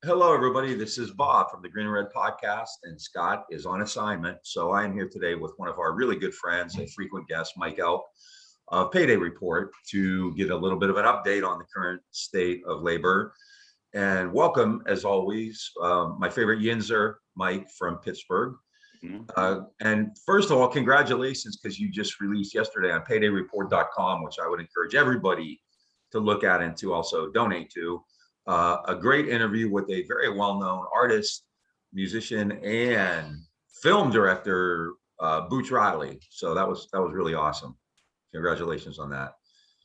Hello, everybody. This is Bob from the Green and Red Podcast, and Scott is on assignment. So I am here today with one of our really good friends, a frequent guest, Mike Elk of Payday Report, to get a little bit of an update on the current state of labor. And welcome, as always, my favorite Yinzer, Mike from Pittsburgh. And first of all, congratulations, because you just released yesterday on paydayreport.com, which I would encourage everybody to look at and to also donate to. A great interview with a very well-known artist, musician, and film director, Boots Riley. So that was really awesome. Congratulations on that.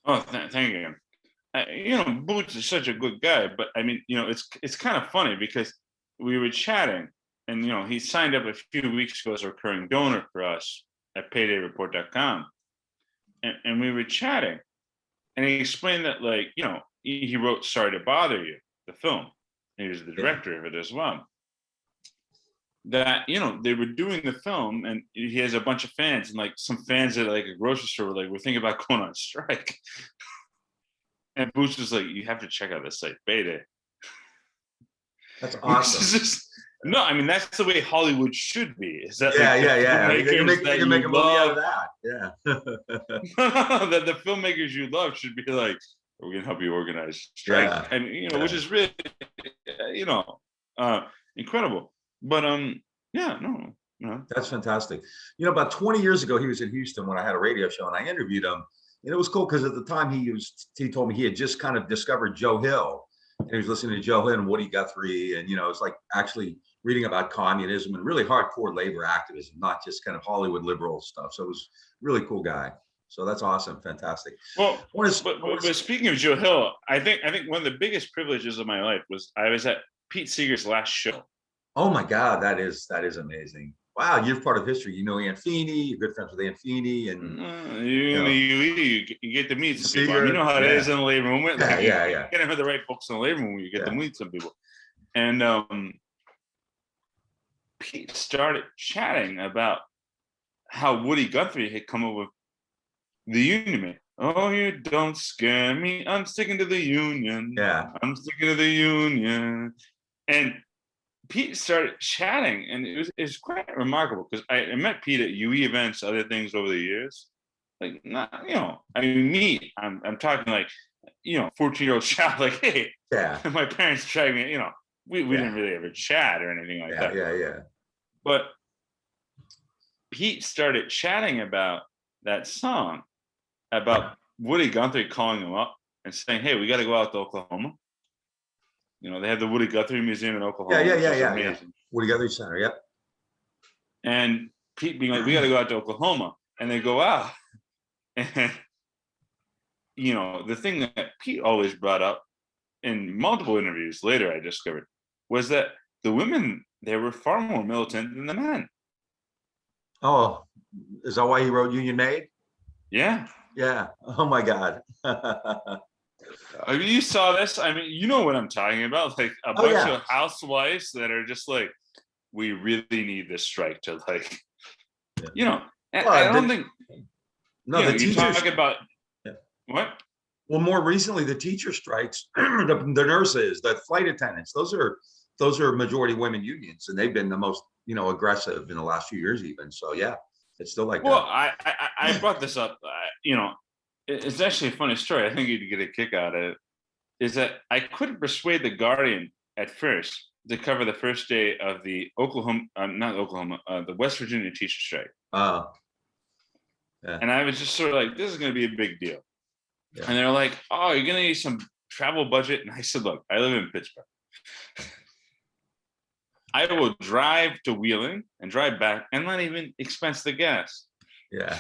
Oh, thank you. Boots is such a good guy, but I mean, it's kind of funny because we were chatting, and he signed up a few weeks ago as a recurring donor for us at paydayreport.com, and we were chatting, and he explained that, like, he wrote "Sorry to Bother You," the film. He was the director of it as well. That they were doing the film, and he has a bunch of fans, and like some fans at like a grocery store were like, "We're thinking about going on strike." And Boots was like, "You have to check out this site, Payday." That's awesome. No, I mean that's the way Hollywood should be. Is that yeah. You can make a movie out of that. Yeah. That the filmmakers you love should be like, "We're gonna help you organize strike," and which is really, incredible. But no. That's fantastic. About 20 years ago, he was in Houston when I had a radio show, and I interviewed him. And it was cool because at the time he told me he had just kind of discovered Joe Hill, and he was listening to Joe Hill and Woody Guthrie, and it's like actually reading about communism and really hardcore labor activism, not just kind of Hollywood liberal stuff. So it was a really cool guy. So that's awesome, fantastic. Well, but speaking of Joe Hill, I think one of the biggest privileges of my life was I was at Pete Seeger's last show. Oh my God, that is amazing. Wow, you're part of history. Ian Feeney, you're good friends with Ian Feeney, and you get to meet some people. You know how it is in the labor movement. You get in with the right folks in the labor movement, you get to meet some people. And Pete started chatting about how Woody Guthrie had come up with the union man. "Oh, you don't scare me. I'm sticking to the union. Yeah, I'm sticking to the union." And Pete started chatting, and it was quite remarkable because I met Pete at UE events, other things over the years. Like, not, I mean, me, I'm talking like, 14-year-old child, like, "Hey, my parents tried me," we didn't really ever chat or anything like that. Yeah. But Pete started chatting about that song, about Woody Guthrie calling him up and saying, "Hey, we got to go out to Oklahoma." They have the Woody Guthrie Museum in Oklahoma. Yeah. Woody Guthrie Center, yep. And Pete being like, "We got to go out to Oklahoma," and they go out. And the thing that Pete always brought up in multiple interviews later, I discovered, was that the women there were far more militant than the men. Oh, is that why he wrote Union Made? Yeah. Oh my God. You saw this. I mean, you know what I'm talking about. Like a bunch of housewives that are just like, "We really need this strike to like," I don't think. No, the teachers talk about what? Well, more recently, the teacher strikes, the nurses, the flight attendants. Those are majority women unions, and they've been the most aggressive in the last few years, even. So yeah, it's still like that. Well, I brought this up. It's actually a funny story. I think you'd get a kick out of it. Is that I couldn't persuade the Guardian at first to cover the first day of the the West Virginia teacher strike. And I was just sort of like, "This is going to be a big deal." Yeah. And they're like, "Oh, you're going to need some travel budget." And I said, "Look, I live in Pittsburgh. I will drive to Wheeling and drive back and not even expense the gas." Yeah.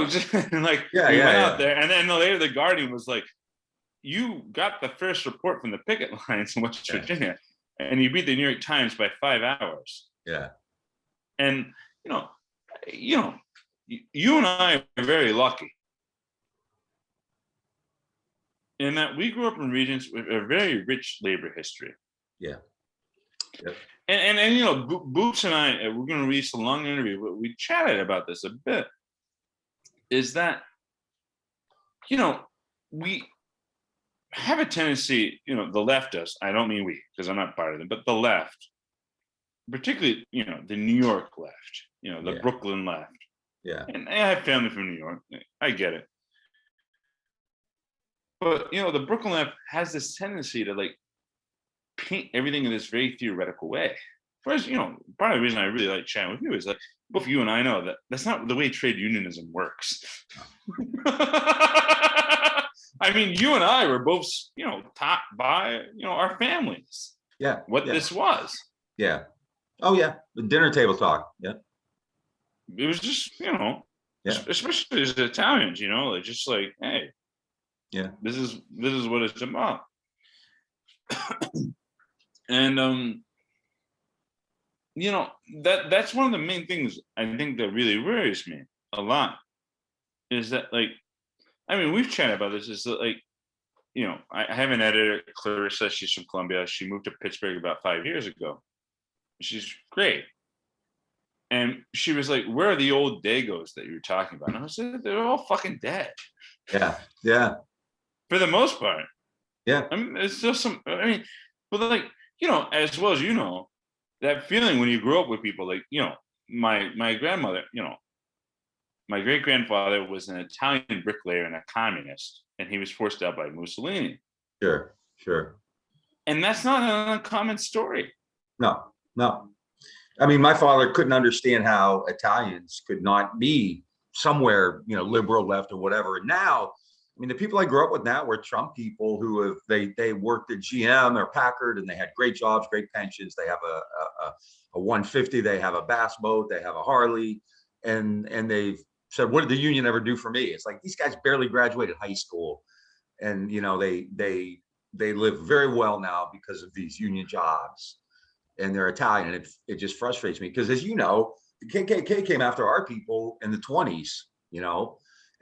Just like we went out there, and then later the Guardian was like, "You got the first report from the picket lines in West Virginia, and you beat the New York Times by 5 hours." Yeah. And you and I are very lucky in that we grew up in regions with a very rich labor history. Yeah. Yep. And Boots and I, we're going to release a long interview, but we chatted about this a bit. Is that, we have a tendency, the left does. I don't mean we, because I'm not part of them, but the left, particularly, the New York left, the Yeah. Brooklyn left. Yeah. And I have family from New York. I get it. But, the Brooklyn left has this tendency to like paint everything in this very theoretical way. Whereas, part of the reason I really like chatting with you is like, both you and I know that that's not the way trade unionism works. I mean, you and I were both, taught by, our families. Yeah. What this was. Yeah. Oh yeah. The dinner table talk. Yeah. It was just, especially as Italians, like just like, hey, yeah, this is what it's about. And that's one of the main things I think that really worries me a lot is that, like, I mean, we've chatted about this, is that, like, I have an editor, Clarissa, she's from Columbia. She moved to Pittsburgh about 5 years ago. She's great. And she was like, where are the old Dagos that you were talking about? And I said, they're all fucking dead. Yeah. Yeah. For the most part. Yeah. I mean, it's just but like, as well as that feeling when you grow up with people, like, my grandmother, my great-grandfather was an Italian bricklayer and a communist, and he was forced out by Mussolini. Sure. And that's not an uncommon story. No. I mean, my father couldn't understand how Italians could not be somewhere, liberal left or whatever. And now, I mean, the people I grew up with now were Trump people who they worked at GM or Packard, and they had great jobs, great pensions. They have a 150, they have a bass boat, they have a Harley, and they've said, what did the union ever do for me? It's like, these guys barely graduated high school, and they live very well now because of these union jobs. And they're Italian, and it just frustrates me because, as you know, the KKK came after our people in the 20s,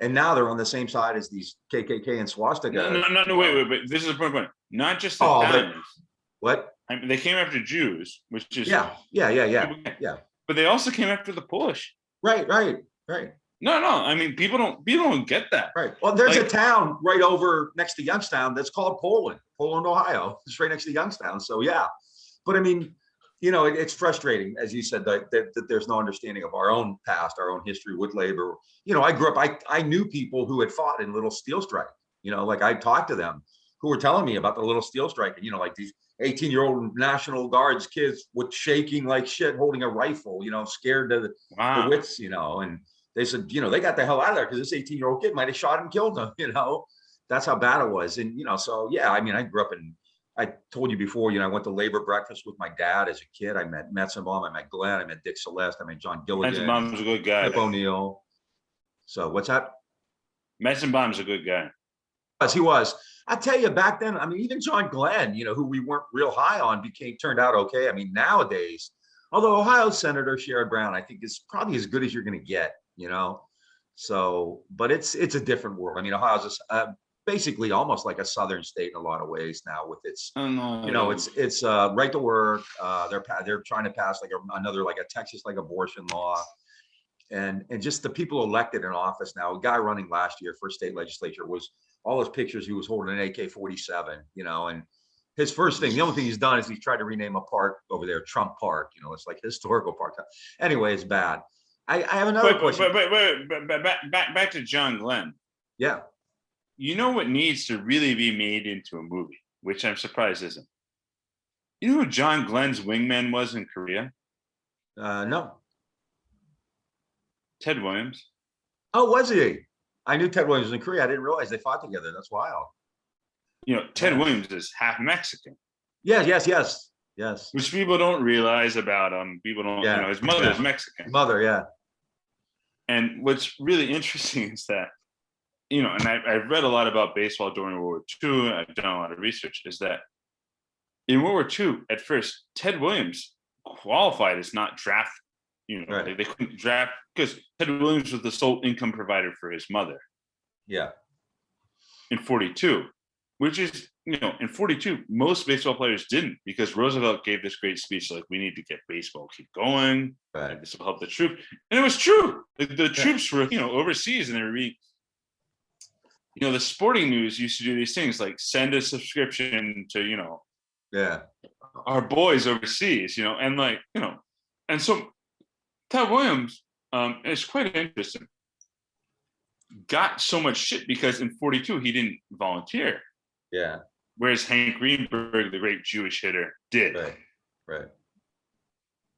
and now they're on the same side as these KKK and swastika. No, wait. This is a point. Not just Italians. What? I mean, they came after Jews, which is yeah. But they also came after the Polish. Right. No. I mean, people don't get that. Right. Well, there's a town right over next to Youngstown that's called Poland, Ohio. It's right next to Youngstown. So yeah, but I mean, it's frustrating, as you said, that there's no understanding of our own past, our own history with labor. I grew up, I knew people who had fought in Little Steel Strike, like I talked to them who were telling me about the Little Steel Strike, and, like these 18-year-old National Guards kids with shaking like shit, holding a rifle, scared to the wits, and they said, they got the hell out of there because this 18-year-old kid might have shot and killed them, that's how bad it was. And, so yeah, I mean, I grew up I told you before, I went to labor breakfast with my dad as a kid. I met Metzenbaum, I met Glenn, I met Dick Celeste, I met John Gilligan. Metzenbaum's a good guy. Pip O'Neill. So what's that? Metzenbaum's a good guy. Yes, he was. I tell you, back then, I mean, even John Glenn, who we weren't real high on, turned out okay. I mean, nowadays, although Ohio Senator Sherrod Brown, I think, is probably as good as you're going to get, So, but it's a different world. I mean, Ohio's basically almost like a southern state in a lot of ways now, with its it's right to work. They're trying to pass another a Texas abortion law, and just the people elected in office now. A guy running last year for state legislature was all his pictures. He was holding an AK-47, and his first thing, the only thing he's done is he's tried to rename a park over there Trump Park. It's like historical park. Anyway, it's bad. I have another question. But back to John Glenn. Yeah. You know what needs to really be made into a movie, which I'm surprised isn't? You know who John Glenn's wingman was in Korea? No. Ted Williams. Oh, was he? I knew Ted Williams was in Korea. I didn't realize they fought together. That's wild. Ted Williams is half Mexican. Yes. Which people don't realize about him. People don't, his mother is Mexican. Mother, yeah. And what's really interesting is that, and I've read a lot about baseball during World War II, and I've done a lot of research, is that in World War II, at first, Ted Williams qualified as not draft, right. They couldn't draft because Ted Williams was the sole income provider for his mother. Yeah. In 42, which is, in 42, most baseball players didn't, because Roosevelt gave this great speech, like, we need to get baseball, keep going. Right. This will help the troops. And it was true. The troops were, overseas, and they were being the sporting news used to do these things like send a subscription to, Yeah. our boys overseas, and and so Ted Williams, it's quite interesting, got so much shit because in 42 he didn't volunteer. Yeah. Whereas Hank Greenberg, the great Jewish hitter, did. Right.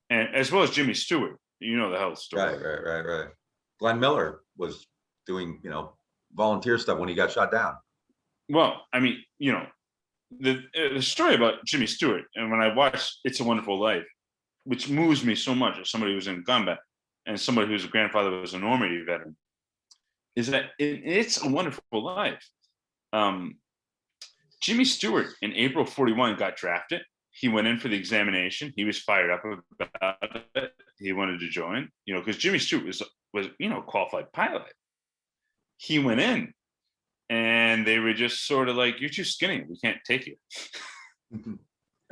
And as well as Jimmy Stewart, the health story. Right. Glenn Miller was doing, volunteer stuff when he got shot down. Well, I mean, the story about Jimmy Stewart, and when I watched It's a Wonderful Life, which moves me so much as somebody who's in combat and somebody whose grandfather was a Normandy veteran, is that It's a Wonderful Life. Jimmy Stewart in April 41 got drafted. He went in for the examination. He was fired up about it. He wanted to join, because Jimmy Stewart was a qualified pilot. He went in and they were just sort of like, you're too skinny. We can't take you.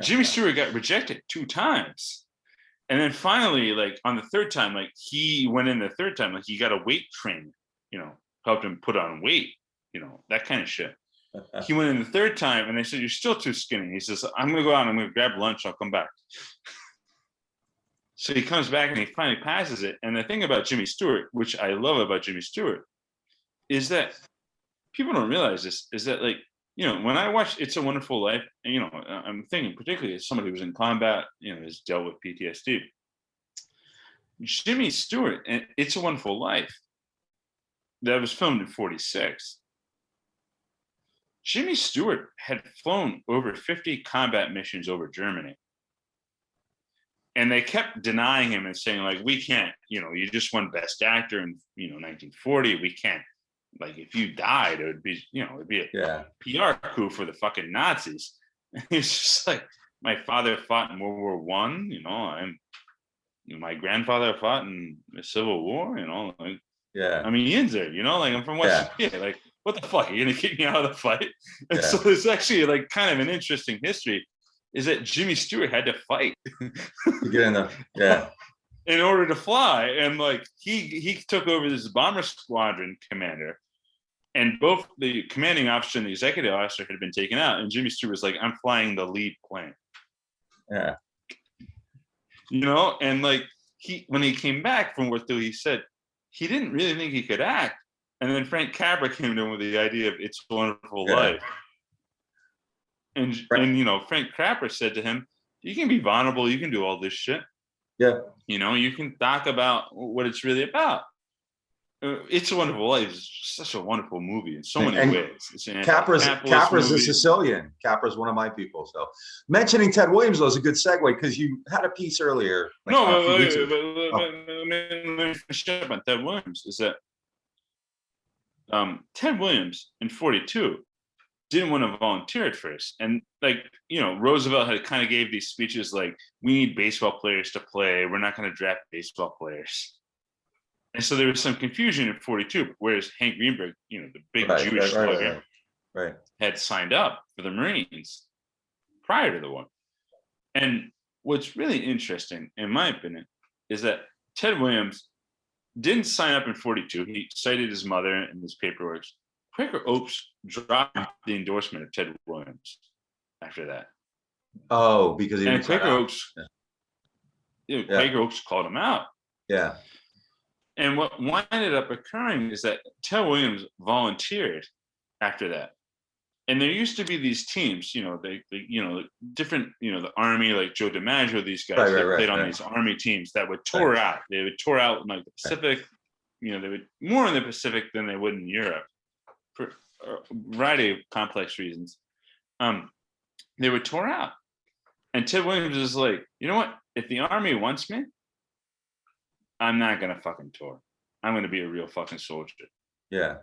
Jimmy Stewart got rejected 2 times. And then finally, like on the 3rd time, like he went in the 3rd time, like he got a weight trainer, helped him put on weight, that kind of shit. He went in the 3rd time and they said, you're still too skinny. He says, I'm going to go out and I'm going to grab lunch. I'll come back. So he comes back and he finally passes it. And the thing about Jimmy Stewart, which I love about Jimmy Stewart, is that people don't realize this, is that like, when I watch It's a Wonderful Life, and, I'm thinking particularly as somebody who's in combat, has dealt with PTSD. Jimmy Stewart and It's a Wonderful Life, that was filmed in 46. Jimmy Stewart had flown over 50 combat missions over Germany. And they kept denying him and saying, like, we can't, you just won Best Actor in, 1940. We can't, like, if you died, it would be, it'd be a PR coup for the fucking Nazis. And he's just like, my father fought in World War One, my grandfather fought in the Civil War, like, I'm a Yinzer, like, I'm from West Virginia, like, what the fuck? Are you going to kick me out of the fight? And so there's actually like kind of an interesting history, is that Jimmy Stewart had to fight to get in the, in order to fly. And like, he took over this bomber squadron commander, and both the commanding officer and the executive officer had been taken out. And Jimmy Stewart was like, I'm flying the lead plane. Yeah. And like when he came back from World War II, he said he didn't really think he could act. And then Frank Capra came to him with the idea of It's a Wonderful Life. And Frank Capra said to him, you can be vulnerable. You can do all this shit. Yeah. You can talk about what it's really about. It's a Wonderful Life is such a wonderful movie in so many ways. Capra's a Sicilian. Capra's one of my people. So mentioning Ted Williams though is a good segue, because you had a piece earlier. Let me finish up on Ted Williams. Is that Ted Williams in 42 didn't want to volunteer at first. And like, Roosevelt had kind of gave these speeches like, we need baseball players to play. We're not going to draft baseball players. And so there was some confusion in 42, whereas Hank Greenberg, the big Jewish lawyer, had signed up for the Marines prior to the war. And what's really interesting, in my opinion, is that Ted Williams didn't sign up in 42. He cited his mother in his paperwork. Quaker Oaks dropped the endorsement of Ted Williams after that. Oh, because he didn't. Quaker Oaks, Quaker Oaks called him out. Yeah. And what ended up occurring is that Ted Williams volunteered after that. And there used to be these teams, they different, the Army, like Joe DiMaggio, these guys played on these Army teams that would tour out. They would tour out in like the Pacific, they would more in the Pacific than they would in Europe for a variety of complex reasons. They would tour out. And Ted Williams is like, you know what? If the Army wants me, I'm not going to fucking tour. I'm going to be a real fucking soldier. Yeah.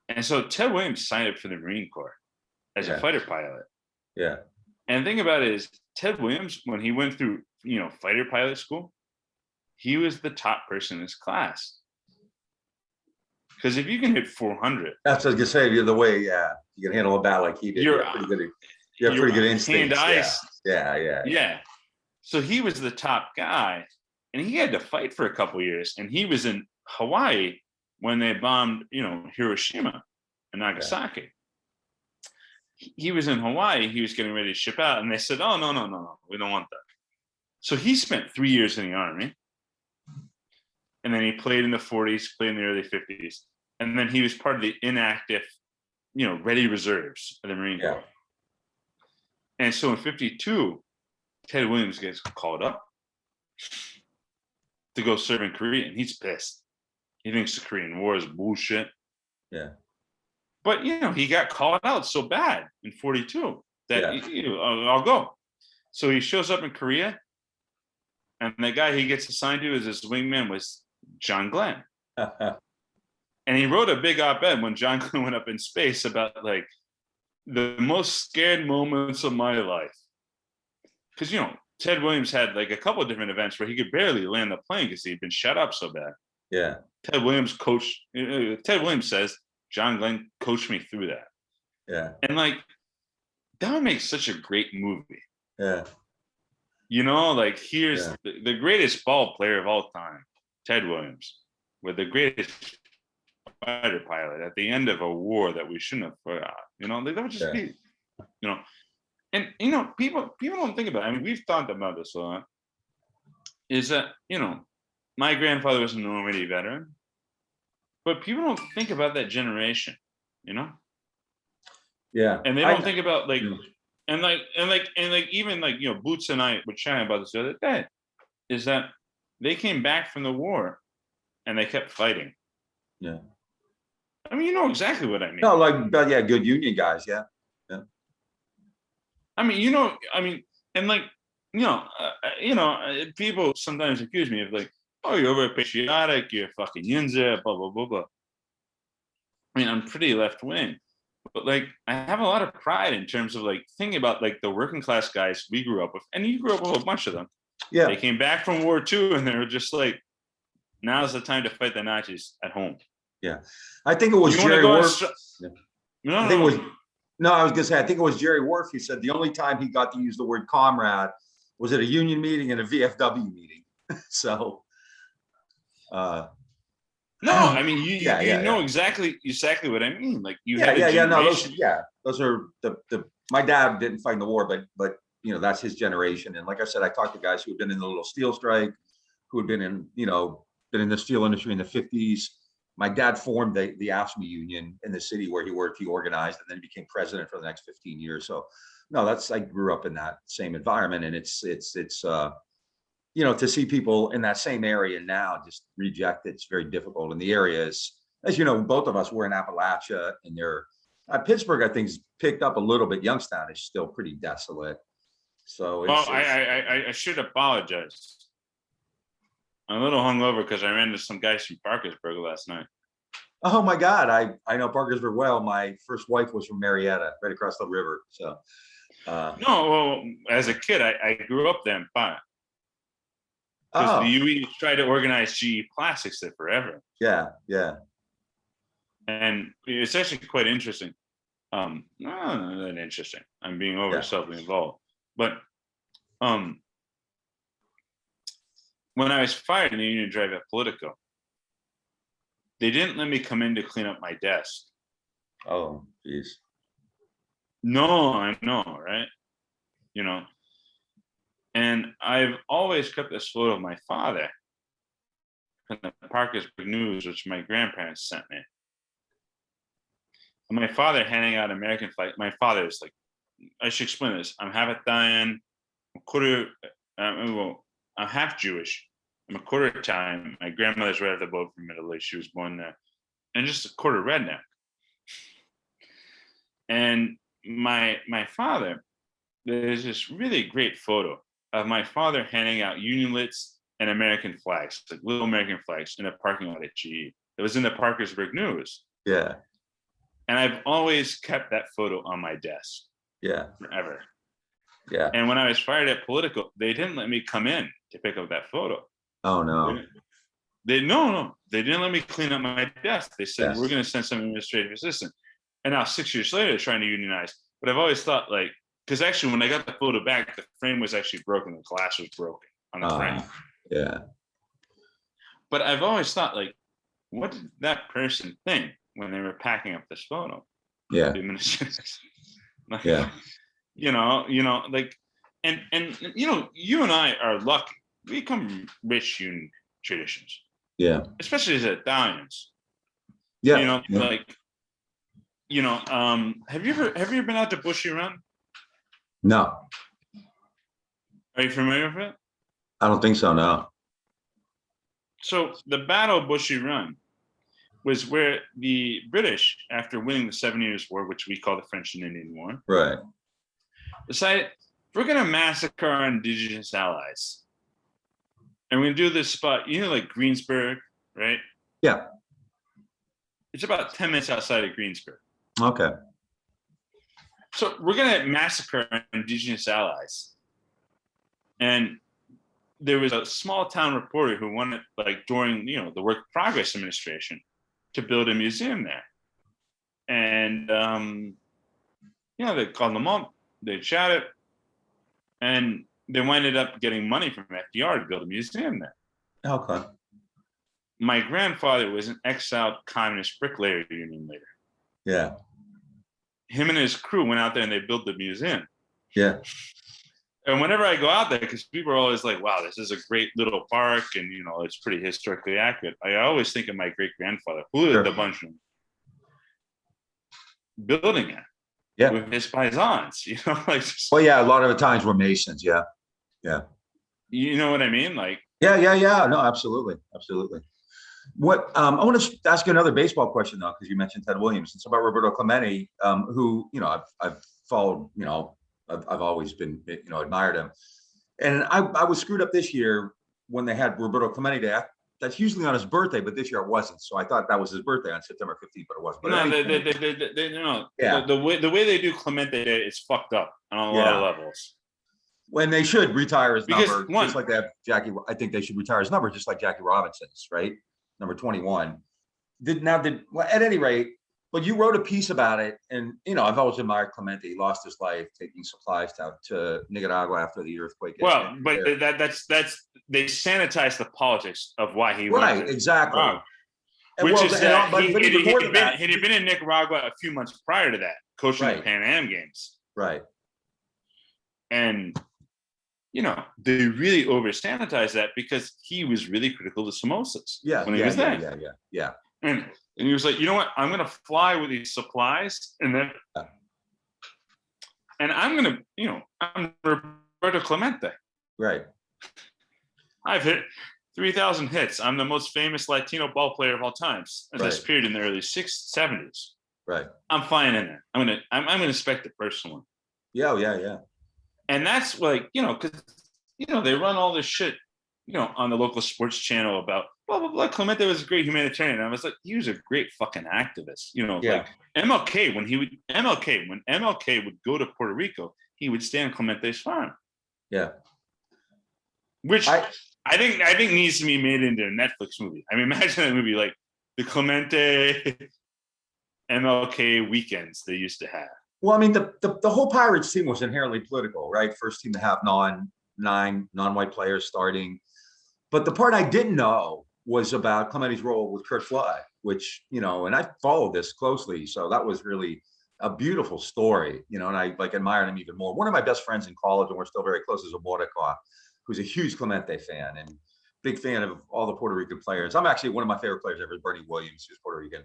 And so Ted Williams signed up for the Marine Corps as a fighter pilot. Yeah. And the thing about it is, Ted Williams, when he went through, fighter pilot school, he was the top person in his class. Because if you can hit 400, that's what I was gonna say. You're the way, you can handle a bat like he did. You have pretty good instincts. Yeah. So he was the top guy, and he had to fight for a couple years. And he was in Hawaii when they bombed, Hiroshima. in Nagasaki. He was in Hawaii. He was getting ready to ship out, and they said, "Oh, no, we don't want that." So he spent 3 years in the Army, and then he played in the 40s, played in the early 50s, and then he was part of the inactive, ready reserves of the Marine Corps. And so in 52, Ted Williams gets called up to go serve in Korea, and he's pissed. He thinks the Korean War is bullshit. Yeah. But, he got called out so bad in 42 that I'll go. So he shows up in Korea, and the guy he gets assigned to as his wingman was John Glenn. And he wrote a big op-ed when John Glenn went up in space about like the most scared moments of my life. Because, Ted Williams had like a couple of different events where he could barely land the plane because he'd been shut up so bad. Yeah. Ted Williams says, John Glenn coached me through that. Yeah. And like, that would make such a great movie. Yeah. Here's the greatest ball player of all time, Ted Williams, with the greatest fighter pilot at the end of a war that we shouldn't have forgot. That would just be, and people don't think about it. I mean, we've thought about this a lot. Is that my grandfather was a Normandy veteran, but people don't think about that generation, Yeah. And they don't think about like, and even Boots and I were chatting about this the other day, is that they came back from the war and they kept fighting. Yeah. I mean, you know exactly what I mean. No, good union guys. Yeah. Yeah. I mean, people sometimes accuse me of like, oh, you're over patriotic, you're fucking yinzer, blah, blah, blah, blah. I mean, I'm pretty left wing, but like, I have a lot of pride in terms of like thinking about like the working class guys we grew up with, and you grew up with a bunch of them. Yeah. They came back from War II and they were just like, now's the time to fight the Nazis at home. Yeah. I think it was Jerry Worf. I was gonna say, I think it was Jerry Worf. He said the only time he got to use the word comrade was at a union meeting and a VFW meeting. So I mean, you know exactly what I mean. Like those are the my dad didn't fight in the war, but that's his generation. And like I said, I talked to guys who had been in the little steel strike, who had been in the steel industry in the 50s. My dad formed the AFSCME union in the city where he worked. He organized and then became president for the next 15 years. So I grew up in that same environment, and it's to see people in that same area now just reject it's very difficult. And the area is, as you know, both of us were in Appalachia, and Pittsburgh, I think, has picked up a little bit. Youngstown is still pretty desolate. So I should apologize. I'm a little hungover because I ran into some guys from Parkersburg last night. Oh my God, I know Parkersburg well. My first wife was from Marietta, right across the river. So as a kid, I grew up there in Plight. Because the UE tried to organize GE Plastics there forever. Yeah. And it's actually quite interesting. Not that interesting. I'm being selfly involved. But when I was fired in the union drive at Politico, they didn't let me come in to clean up my desk. Oh, geez. No, I know, right? And I've always kept this photo of my father from the Parkersburg News, which my grandparents sent me. And my father handing out American flag. My father is like, I should explain this. I'm half Italian, I'm half Jewish. I'm a quarter Italian. My grandmother's right off the boat from Middle East. She was born there. And just a quarter redneck. And my father, there's this really great photo of my father handing out Union Lits and American flags, like little American flags, in a parking lot at GE. It was in the Parkersburg News. Yeah. And I've always kept that photo on my desk. Yeah. Forever. Yeah. And when I was fired at Politico, they didn't let me come in to pick up that photo. Oh no. They didn't let me clean up my desk. They said, we're going to send some administrative assistant. And now 6 years later, they're trying to unionize. But I've always thought, like, because actually when I got the photo back, the frame was actually broken. The glass was broken on the frame. Yeah. But I've always thought, like, what did that person think when they were packing up this photo. Yeah. The administrators. Like, Yeah. Like, and you and I are lucky. We come from rich union traditions. Yeah. Especially as Italians. Yeah. Like, have you ever been out to Bushy Run? No, Are you familiar with it? I don't think so. No. So the Battle of Bushy Run was where the British, after winning the 7 Years' War, which we call the French and Indian War, Right. decided we're going to massacre our indigenous allies. And we're going to do this spot, like Greensburg, right? Yeah. It's about 10 minutes outside of Greensburg. Okay. So we're going to massacre our indigenous allies. And there was a small town reporter who wanted, like, during, the Work Progress Administration, to build a museum there. And, they called them up, they chatted, and they ended up getting money from FDR to build a museum there. Okay. My grandfather was an exiled communist bricklayer union leader. Yeah. Him and his crew went out there and they built the museum. Yeah. And whenever I go out there, because people are always like, wow, this is a great little park and, it's pretty historically accurate. I always think of my great-grandfather, who lived a bunch of building it. Yeah. With his paisans, like. Well, yeah, a lot of the times we're Masons. Yeah. Yeah. You know what I mean? Like. Yeah. No, absolutely. Absolutely. What I want to ask you another baseball question though, because you mentioned Ted Williams. It's about Roberto Clemente, who I've followed. I've always been admired him, and I was screwed up this year when they had Roberto Clemente Day. That's usually on his birthday, but this year it wasn't. So I thought that was his birthday on September 15th, but it wasn't. But no, yeah. The way they do Clemente Day is fucked up on a lot of levels. When they should retire his number, One, just like they have Jackie. I think they should retire his number, just like Jackie Robinson's, right? Number 21. Well, at any rate, but you wrote a piece about it, and I've always admired Clemente. He lost his life taking supplies to Nicaragua after the earthquake. Well, but that's they sanitized the politics of why he went. Right, exactly. Which is that he had been in Nicaragua a few months prior to that, coaching the Pan Am Games. Right. And they really over sanitized that because he was really critical to samosas when he was there. Yeah. And he was like, you know what? I'm going to fly with these supplies, and then, and I'm going to, I'm Roberto Clemente. Right. I've hit 3,000 hits. I'm the most famous Latino ball player of all times. As this period in the early 70s. Right. I'm flying in there. I'm going to inspect it personally. Yeah. And that's like, because, they run all this shit, on the local sports channel about blah, blah, blah. Clemente was a great humanitarian. And I was like, he was a great fucking activist. Like MLK, when MLK would go to Puerto Rico, he would stay on Clemente's farm. Yeah. Which I think needs to be made into a Netflix movie. I mean, imagine a movie like the Clemente MLK weekends they used to have. Well, I mean, the whole Pirates team was inherently political, right? First team to have non-white players starting. But the part I didn't know was about Clemente's role with Curt Flood, which, and I followed this closely. So that was really a beautiful story, and I admired him even more. One of my best friends in college, and we're still very close, is Roberto, who's a huge Clemente fan and big fan of all the Puerto Rican players. I'm actually one of my favorite players ever, Bernie Williams, who's Puerto Rican.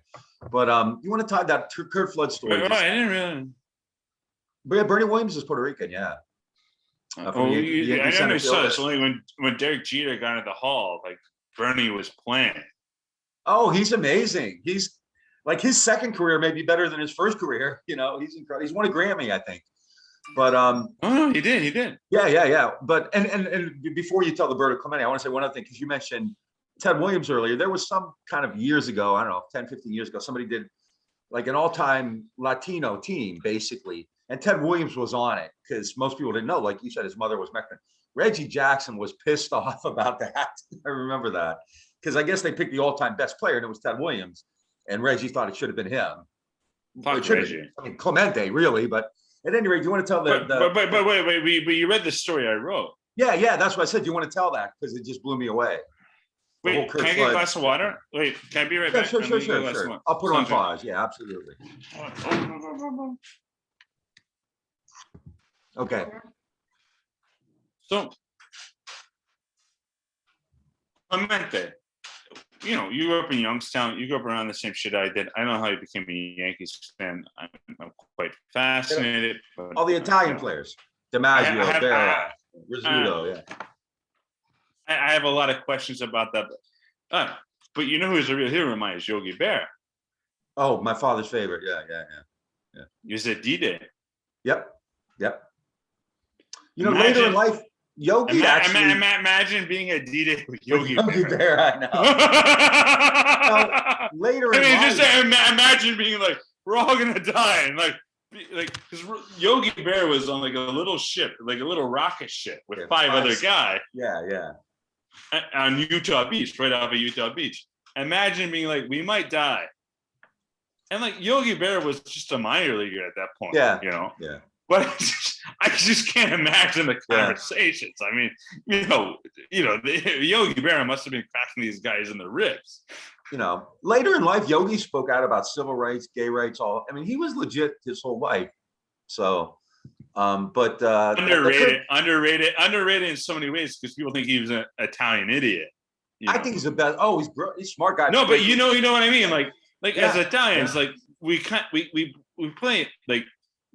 But you want to talk that Curt Flood story? I didn't really. But yeah, Bernie Williams is Puerto Rican, yeah. I never saw this. Only when Derek Jeter got into the Hall, like Bernie was playing. Oh, he's amazing. He's like his second career may be better than his first career. He's incredible. He's won a Grammy, I think. But oh no, he did. Yeah. But and before you tell the Roberto Clemente, I want to say one other thing, because you mentioned Ted Williams earlier. There was some kind of years ago, I don't know, 10, 15 years ago, somebody did like an all-time Latino team, basically. And Ted Williams was on it because most people didn't know. Like you said, his mother was Mexican. Reggie Jackson was pissed off about that. I remember that because I guess they picked the all-time best player, and it was Ted Williams. And Reggie thought it should have been him. Fuck Reggie. I mean, Clemente, really. But at any rate, do you want to tell But wait. You read the story I wrote. Yeah. That's what I said. You want to tell that because it just blew me away. The whole Wait, Curt can I get a Flood. glass of water? Wait, can I be right Yeah, back? sure, I'm sure, gonna get a sure, glass of sure. water. I'll put it on Sounds good. pause. Yeah, absolutely. Okay. So, Clemente, you grew up in Youngstown. You grew up around the same shit I did. I don't know how you became a Yankees fan. I'm quite fascinated. But, All the Italian you know, players. I DiMaggio, have Berra, Rizzuto, yeah. I have a lot of questions about that. But you know who's a real hero of mine is Yogi Berra. Oh, my father's favorite. Yeah. He's a D-Day. Yep. Later in life, Yogi actually. Imagine being a D-Day with Yogi Berra. Berra, I know. Later in life, just imagine being like, we're all gonna die, and like because Yogi Berra was on like a little ship, like a little rocket ship with five other guys. Yeah. On Utah Beach, right off of Utah Beach. Imagine being like, we might die. And like Yogi Berra was just a minor leaguer at that point. Yeah. Yeah. But I just can't imagine the conversations. I mean, Yogi Berra must have been cracking these guys in the ribs. Later in life, Yogi spoke out about civil rights, gay rights, all. I mean, he was legit his whole life. So, but underrated in so many ways because people think he was an Italian idiot. I think he's the best. Oh, he's a smart guy. No, but you know what I mean. Like as Italians, like we play like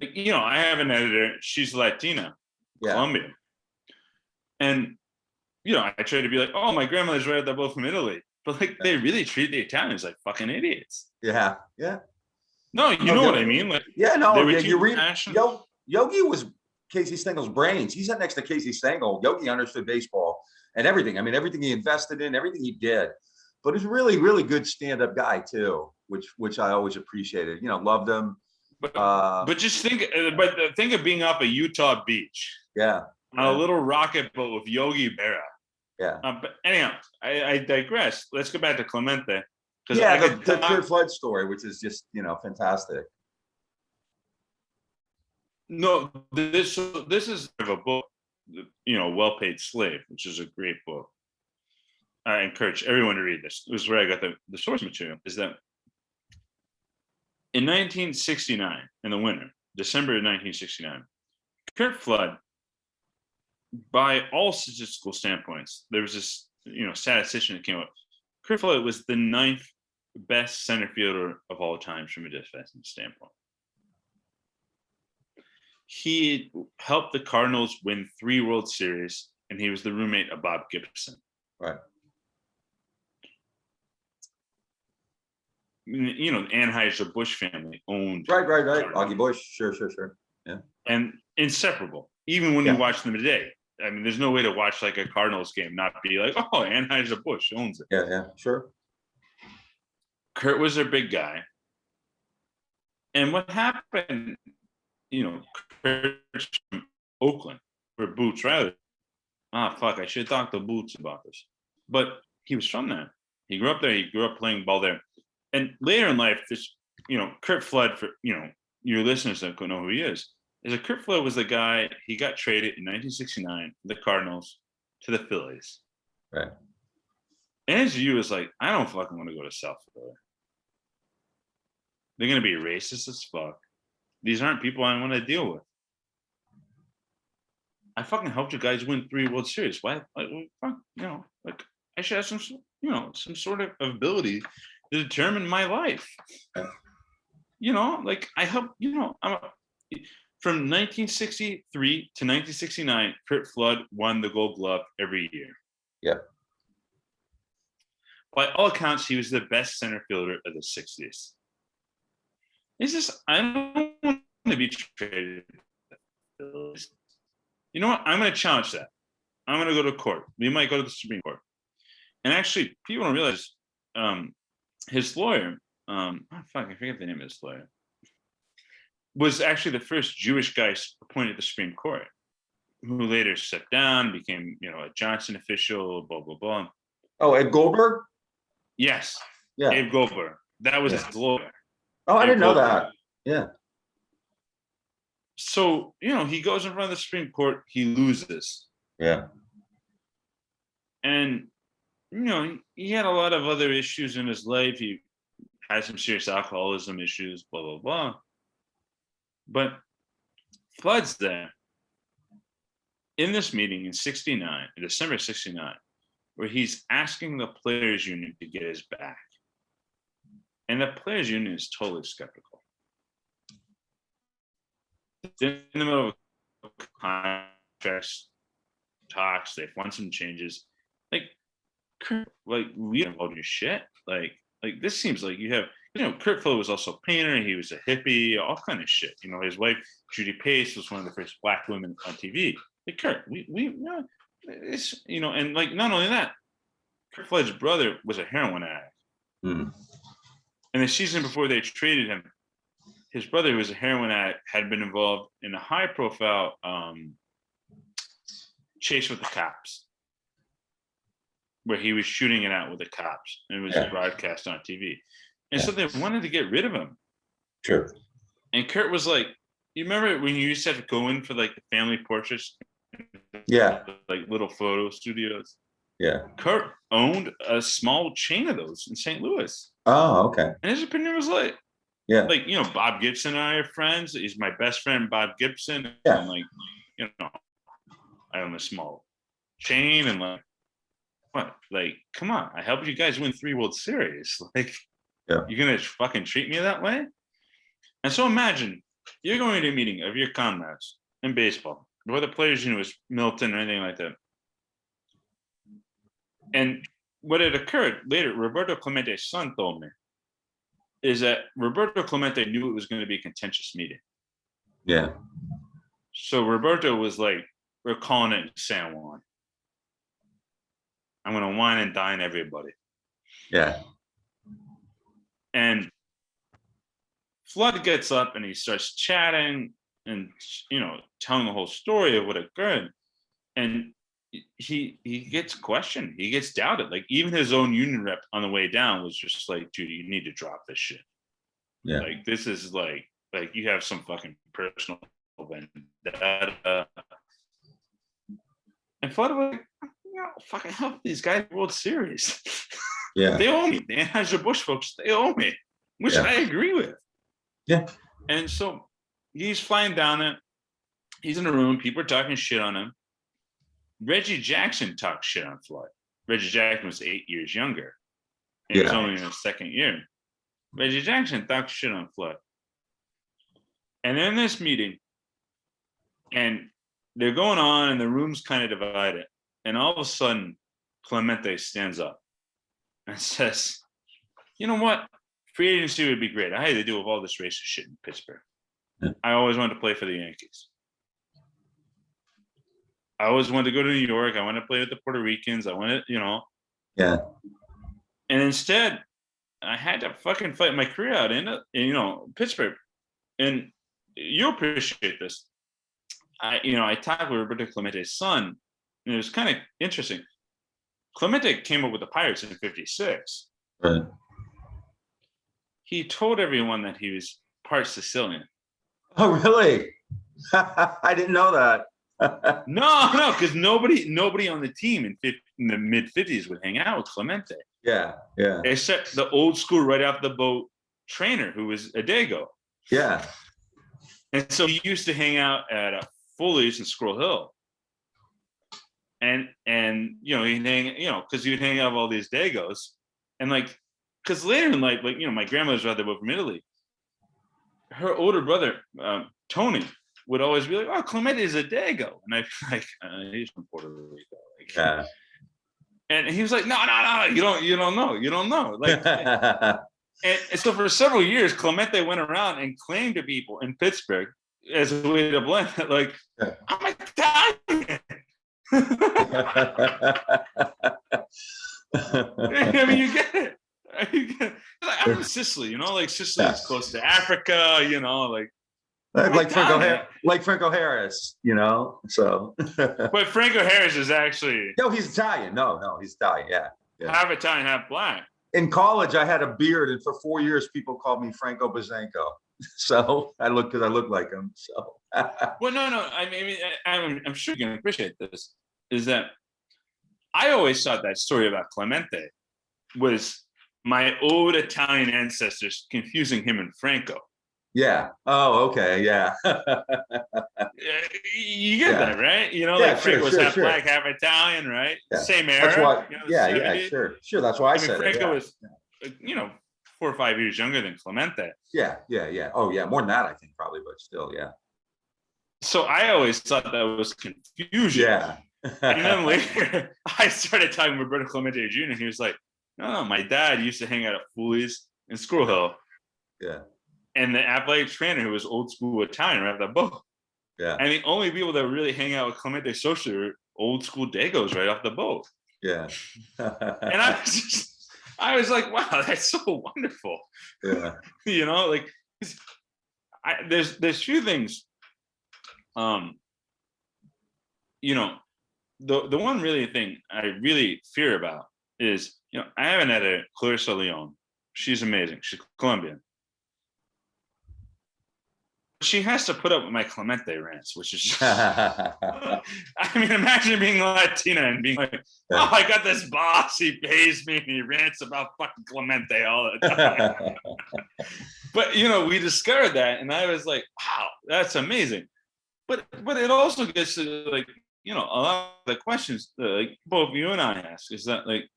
I have an editor. She's Latina, Colombian, and I try to be like, oh, my grandmother's right. They're both from Italy, but like they really treat the Italians like fucking idiots. Yeah. No, you know what I mean. Like, you read. Yogi was Casey Stengel's brains. He sat next to Casey Stengel. Yogi understood baseball and everything. I mean, everything he invested in, everything he did. But he's a really, really good stand-up guy too, which I always appreciated. Loved him. But just think of being off a Utah beach. Yeah. On a little rocket boat with Yogi Berra. Yeah. But anyhow, I digress. Let's go back to Clemente. The Curt Flood story, which is just fantastic. No, this is a book, Well-Paid Slave, which is a great book. I encourage everyone to read this. This is where I got the source material. Is that in 1969, in the winter, December of 1969, Curt Flood, by all statistical standpoints, there was this statistician that came up. Curt Flood was the 9th best center fielder of all time from a defensive standpoint. He helped the Cardinals win 3 World Series, and he was the roommate of Bob Gibson. Right. Anheuser-Busch family owned. Right. Augie Busch. Sure. Yeah. And inseparable, even when you watch them today. I mean, there's no way to watch like a Cardinals game not be like, oh, Anheuser-Busch owns it. Yeah, sure. Curt was their big guy. And what happened, Curt's from Oakland, for Boots Riley. I should talk to Boots about this. But he was from there. He grew up there. He grew up playing ball there. And later in life, this, Curt Flood, for, your listeners that don't know who he is that Curt Flood was the guy, he got traded in 1969, the Cardinals, to the Phillies. Right. And his view is like, I don't fucking want to go to South Philly. They're going to be racist as fuck. These aren't people I want to deal with. I fucking helped you guys win 3 World Series. Why? I should have some sort of ability to determine my life. I help. From 1963 to 1969, Curt Flood won the Gold Glove every year. Yeah. By all accounts, he was the best center fielder of the 60s. It's just, I don't want to be traded. You know what? I'm going to challenge that. I'm going to go to court. We might go to the Supreme Court. And actually, people don't realize his lawyer, I forget the name of his lawyer, was actually the first Jewish guy appointed to the Supreme Court, who later stepped down, became, a Johnson official, blah, blah, blah. Oh, Ed Goldberg? Yes. Yeah. Abe Goldberg. That was his lawyer. Oh, I didn't know that. Yeah. So, he goes in front of the Supreme Court, he loses. Yeah. And he had a lot of other issues in his life. He had some serious alcoholism issues, blah, blah, blah. But Flood's there in this meeting in December 69, where he's asking the players union to get his back. And the players union is totally skeptical. In the middle of contracts talks, they've won some changes. Like, we don't hold your shit. Like this seems like you have, Curt Flood was also a painter. He was a hippie, all kind of shit. His wife, Judy Pace, was one of the first Black women on TV. Like, Curt, it's, and like, not only that, Curt Flood's brother was a heroin addict. Mm. And the season before they traded him, his brother, who was a heroin addict, had been involved in a high-profile chase with the cops, where he was shooting it out with the cops, and it was broadcast on TV. And so they wanted to get rid of him. Sure. And Curt was like, you remember when you used to have to go in for like the family portraits? Yeah. Like little photo studios. Yeah. Curt owned a small chain of those in St. Louis. Oh, okay. And his opinion was like, Bob Gibson and I are friends. He's my best friend, Bob Gibson. Yeah. And I own a small chain, and like, what? Like, come on, I helped you guys win 3 World Series. Like, you're gonna fucking treat me that way? And so imagine you're going to a meeting of your comrades in baseball, where the players was Milton or anything like that. And what had occurred later, Roberto Clemente's son told me, is that Roberto Clemente knew it was going to be a contentious meeting. Yeah. So Roberto was like, we're calling it San Juan. I'm going to wine and dine everybody. Yeah. And Flood gets up and he starts chatting and, telling the whole story of what occurred. And he gets questioned. He gets doubted. Like, even his own union rep on the way down was just like, dude, you need to drop this shit. Yeah. Like, this is like you have some fucking personal vendetta. And Flood was like, fucking help these guys World Series. Yeah. They owe me. The Anheuser-Busch folks, they owe me, which I agree with. Yeah. And so he's flying down there. He's in the room. People are talking shit on him. Reggie Jackson talked shit on Flood. Reggie Jackson was 8 years younger. And he was only in his second year. Reggie Jackson talked shit on Flood. And in this meeting, and they're going on, and the room's kind of divided. And all of a sudden, Clemente stands up and says, you know what? Free agency would be great. I had to deal with all this racist shit in Pittsburgh. I always wanted to play for the Yankees. I always wanted to go to New York. I wanted to play with the Puerto Ricans. I wanted, Yeah. And instead, I had to fucking fight my career out in Pittsburgh. And you'll appreciate this. I talked with Roberto Clemente's son, and it was kind of interesting. Clemente came up with the Pirates in '56. Right. He told everyone that he was part Sicilian. Oh, really? I didn't know that. No, because nobody on the team in the mid '50s would hang out with Clemente. Yeah. Except the old school right off the boat trainer who was a Dago. Yeah. And so he used to hang out at Foley's in Squirrel Hill. And he'd hang, because he would hang out with all these Dagos. And because later in life, my grandmother's rather both from Italy. Her older brother, Tony, would always be like, "Oh, Clemente is a Dago," and I'd be like, "He's from Puerto Rico." Yeah. And he was like, "No, you don't know." And so for several years, Clemente went around and claimed to people in Pittsburgh as a way to blend it, like, I'm Italian. I mean, you get it. Like, I'm from Sicily, Sicily is close to Africa, like Franco Harris, so. But Franco Harris is actually. No, he's Italian. No, he's Italian. Yeah. Half Italian, half black. In college, I had a beard, and for 4 years, people called me Franco Bazanko. So I look like him. So. Well, no. I mean, I'm sure you can appreciate this. Is that I always thought that story about Clemente was my old Italian ancestors confusing him and Franco. Yeah. Oh, okay. Yeah. You get Yeah. that, right? You know, Yeah. like Sure. Franco was Sure. half Sure. black, half Italian, right? Yeah. Same That's era, why. you know, the Yeah. Yeah. 70s. Sure. Sure. That's why I I mean, said it. Franco Yeah. was, 4 or 5 years younger than Clemente. Yeah. Yeah. Yeah. Oh, yeah. More than that, I think probably, but still, yeah. So I always thought that was confusion. Yeah. And then later, I started talking with Roberto Clemente Jr. He was like, no, my dad used to hang out at Fooley's in Squirrel Hill. Yeah. And the athletic trainer who was old school Italian right off the boat. Yeah. And the only people that really hang out with Clemente socially are old school Dagos right off the boat. Yeah. And I was like, wow, that's so wonderful. Yeah. You know, like there's few things. You know, the one really thing I really fear about is, I have an editor, Clarissa Leon. She's amazing. She's Colombian. She has to put up with my Clemente rants, which is just, I mean, imagine being Latina and being like, oh, I got this boss, he pays me, and he rants about fucking Clemente all the time. But, we discovered that, and I was like, wow, that's amazing. But it also gets to, like, a lot of the questions like both you and I ask is that, like,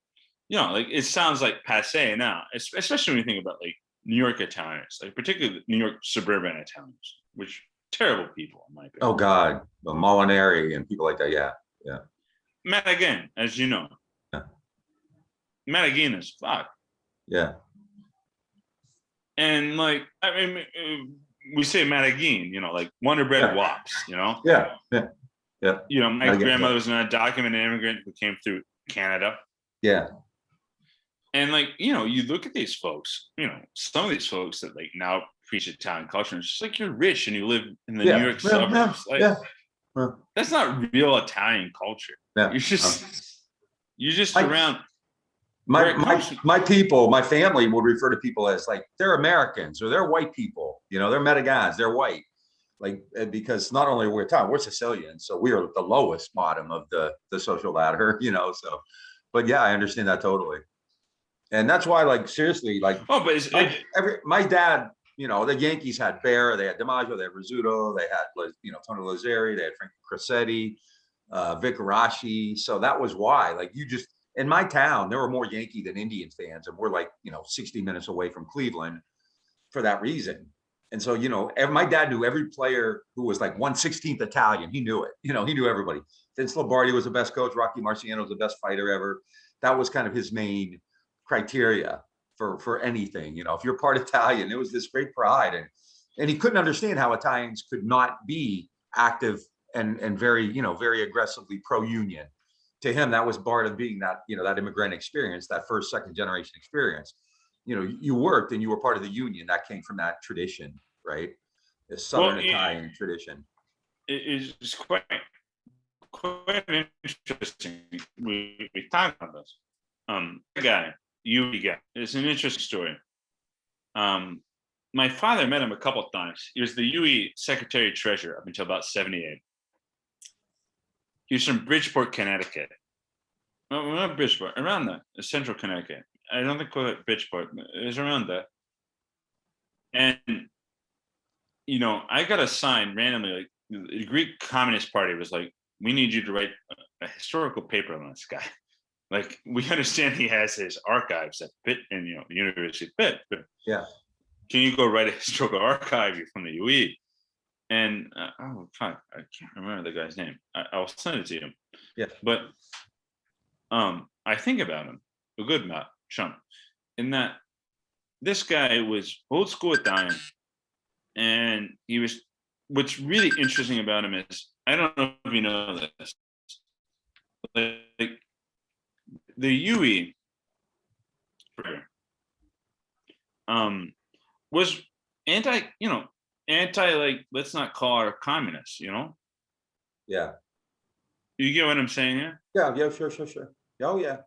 like it sounds like passe now, especially when you think about like New York Italians, like particularly New York suburban Italians, which terrible people in my opinion. Oh God, the Molinari and people like that. Yeah, yeah. Madigan, as you know. Yeah. Madigan is fuck. Yeah. And like, I mean, we say Madigan, like Wonder Bread wops, Yeah. Yeah. Yeah. My grandmother was an undocumented immigrant who came through Canada. Yeah. And like, you look at these folks, some of these folks that like now preach Italian culture, and it's just like you're rich and you live in the New York suburbs. That's not real Italian culture. Yeah. You're just around. My people, my family would refer to people as like they're Americans or they're white people. They're Medigans, they're white. Like, because not only we're Italian, we're Sicilian, so we are the lowest bottom of the social ladder. So, but yeah, I understand that totally. And that's why, like, seriously, like, my dad, the Yankees had Bear, they had DiMaggio, they had Rizzuto, they had, Tony Lazzeri, they had Frank Cressetti, Vic Arashi. So that was why, like, in my town, there were more Yankee than Indian fans, and we're like, 60 minutes away from Cleveland for that reason. And so, my dad knew every player who was like 1/16th Italian. He knew it. He knew everybody. Vince Lombardi was the best coach. Rocky Marciano was the best fighter ever. That was kind of his main criteria for anything. If you're part Italian, it was this great pride. And he couldn't understand how Italians could not be active and very, very aggressively pro-union. To him, that was part of being that, that immigrant experience, that first, second generation experience. You worked and you were part of the union. That came from that tradition, right? The Southern Italian tradition. It's quite interesting. We talked about this. The guy, guy, it's an interesting story. My father met him a couple of times. He was the UE Secretary Treasurer up until about 78. He was from Bridgeport, Connecticut. Well, not Bridgeport, around the central Connecticut. I don't think quite Bridgeport, but it was around that. And, I got assigned randomly, like the Greek Communist Party was like, we need you to write a historical paper on this guy. Like, we understand he has his archives at Pitt and, the University of Pitt, but yeah, can you go write a historical archive? You're from the UE. And, oh, fuck, I can't remember the guy's name. I'll send it to you. Yeah. But I think about him a good amount, chunk, in that this guy was old school Italian, and he was. What's really interesting about him is, I don't know if you know this, like the UE was anti, like, let's not call her communists, Yeah. You get what I'm saying here? Yeah, sure. Oh, yeah.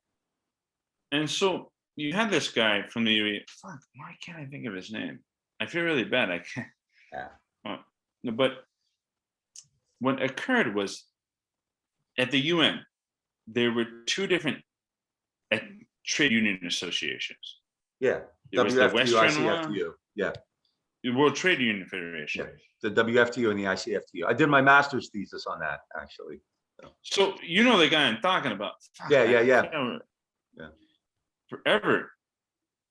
And so you had this guy from the UE. Fuck, why can't I think of his name? I feel really bad. I can't. Yeah. But what occurred was at the UN, there were two different trade union associations. Yeah. There was the WFTU, Western one, ICFTU. Yeah. the World Trade Union Federation. Yeah. The WFTU and the ICFTU. I did my master's thesis on that, actually. So you know the guy I'm talking about. Yeah. Yeah. Forever,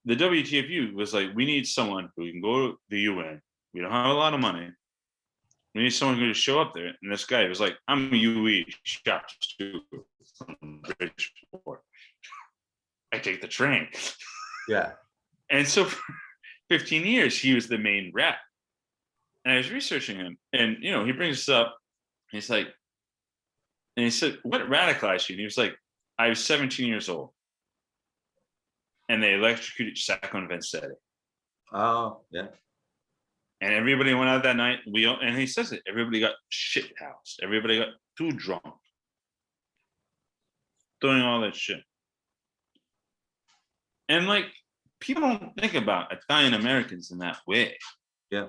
the WTFU was like, we need someone who can go to the UN. We don't have a lot of money. We need someone who can show up there. And this guy was like, I'm a UE shop steward from Bridgeport. I take the train. Yeah. And so for 15 years, he was the main rep. And I was researching him. And, you know, he brings us up. He's like, and he said, what radicalized you? And he was like, I was 17 years old. And they electrocuted Sacco and Vanzetti. Oh, yeah. And everybody went out that night. And he says it. Everybody got shit housed. Everybody got too drunk, doing all that shit. And like, people don't think about Italian Americans in that way. Yeah.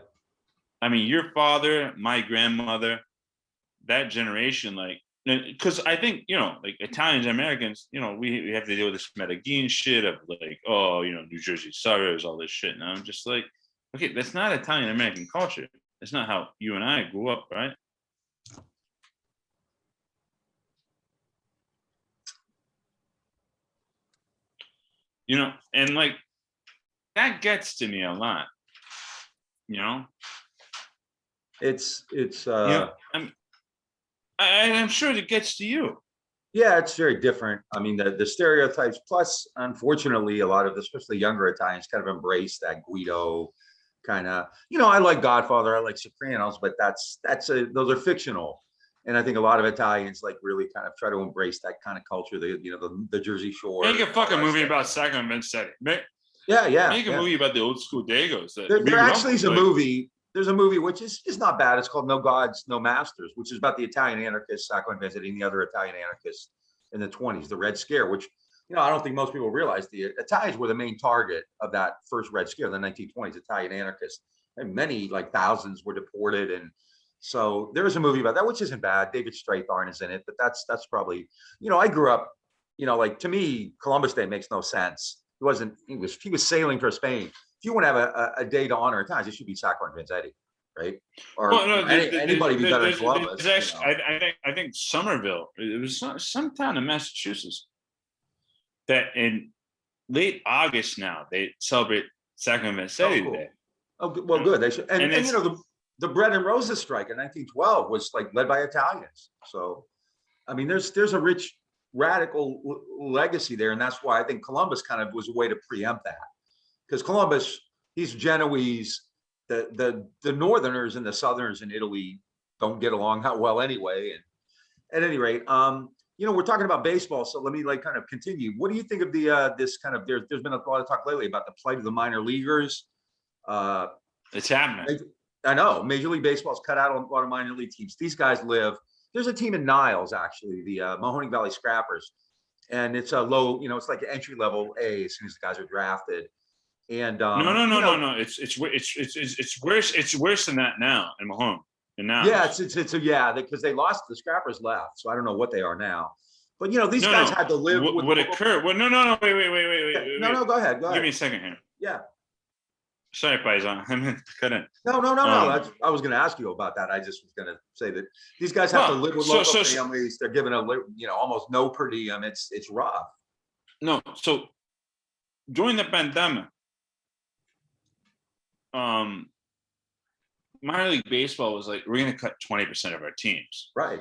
I mean, your father, my grandmother, that generation, like, because I think, you know, like Italians, Americans, you know, we have to deal with this Medellin shit of like, oh, you know, New Jersey suburbs, all this shit. And I'm just like, okay, that's not Italian American culture. That's not how you and I grew up, right? You know, and like, that gets to me a lot, you know? It's Yeah, I'm sure it gets to you. Yeah, it's very different. I mean, the stereotypes, plus, unfortunately, a lot of, especially younger Italians, kind of embrace that Guido kind of, you know, I like Godfather, I like Sopranos, but those are fictional. And I think a lot of Italians like really kind of try to embrace that kind of culture, the Jersey Shore. Make a fucking movie about Sacco and Vanzetti. Make a movie about the old school Dagos. There actually is a movie. There's a movie which is not bad. It's called No Gods, No Masters, which is about the Italian anarchists, Sacco and Vanzetti, and the other Italian anarchists in the 1920s, the Red Scare, which, you know, I don't think most people realize the Italians were the main target of that first Red Scare, the 1920s, Italian anarchists. And many, like thousands, were deported. And so there is a movie about that, which isn't bad. David Strathairn is in it, but that's probably, you know, I grew up, you know, like, to me, Columbus Day makes no sense. He was sailing for Spain. If you want to have a day to honor Italians, it should be Sacco and Vanzetti, right? Or anybody be better than Columbus. Actually, I think Somerville, it was some town in Massachusetts that in late August now they celebrate Sacco and Vanzetti Day. Oh, well, good. They should. And you know, the Bread and Roses strike in 1912 was like led by Italians. So, I mean, there's a rich radical legacy there, and that's why I think Columbus kind of was a way to preempt that, because Columbus, he's Genoese. The Northerners and the Southerners in Italy don't get along that well anyway. And at any rate, you know, we're talking about baseball, so let me like kind of continue. What do you think of this kind of? There's been a lot of talk lately about the plight of the minor leaguers. It's happening. I know Major League Baseball's cut out a lot of minor league teams. These guys live. There's a team in Niles, actually, the Mahoning Valley Scrappers, and it's a low, you know, it's like an entry level A as soon as the guys are drafted. And no. It's worse. It's worse than that now in Mahone. And now, yeah, because they lost. The Scrappers left, so I don't know what they are now. But you know, these guys had to live. What occurred? Well, no. Wait. No, go ahead. Give me a second here. Yeah. Sorry, Paisan. I meant to cut in. No. I was going to ask you about that. I just was going to say that these guys have to live with local families. They're given almost no per diem. It's rough. No, so during the pandemic, minor league baseball was like, we're going to cut 20% of our teams. Right.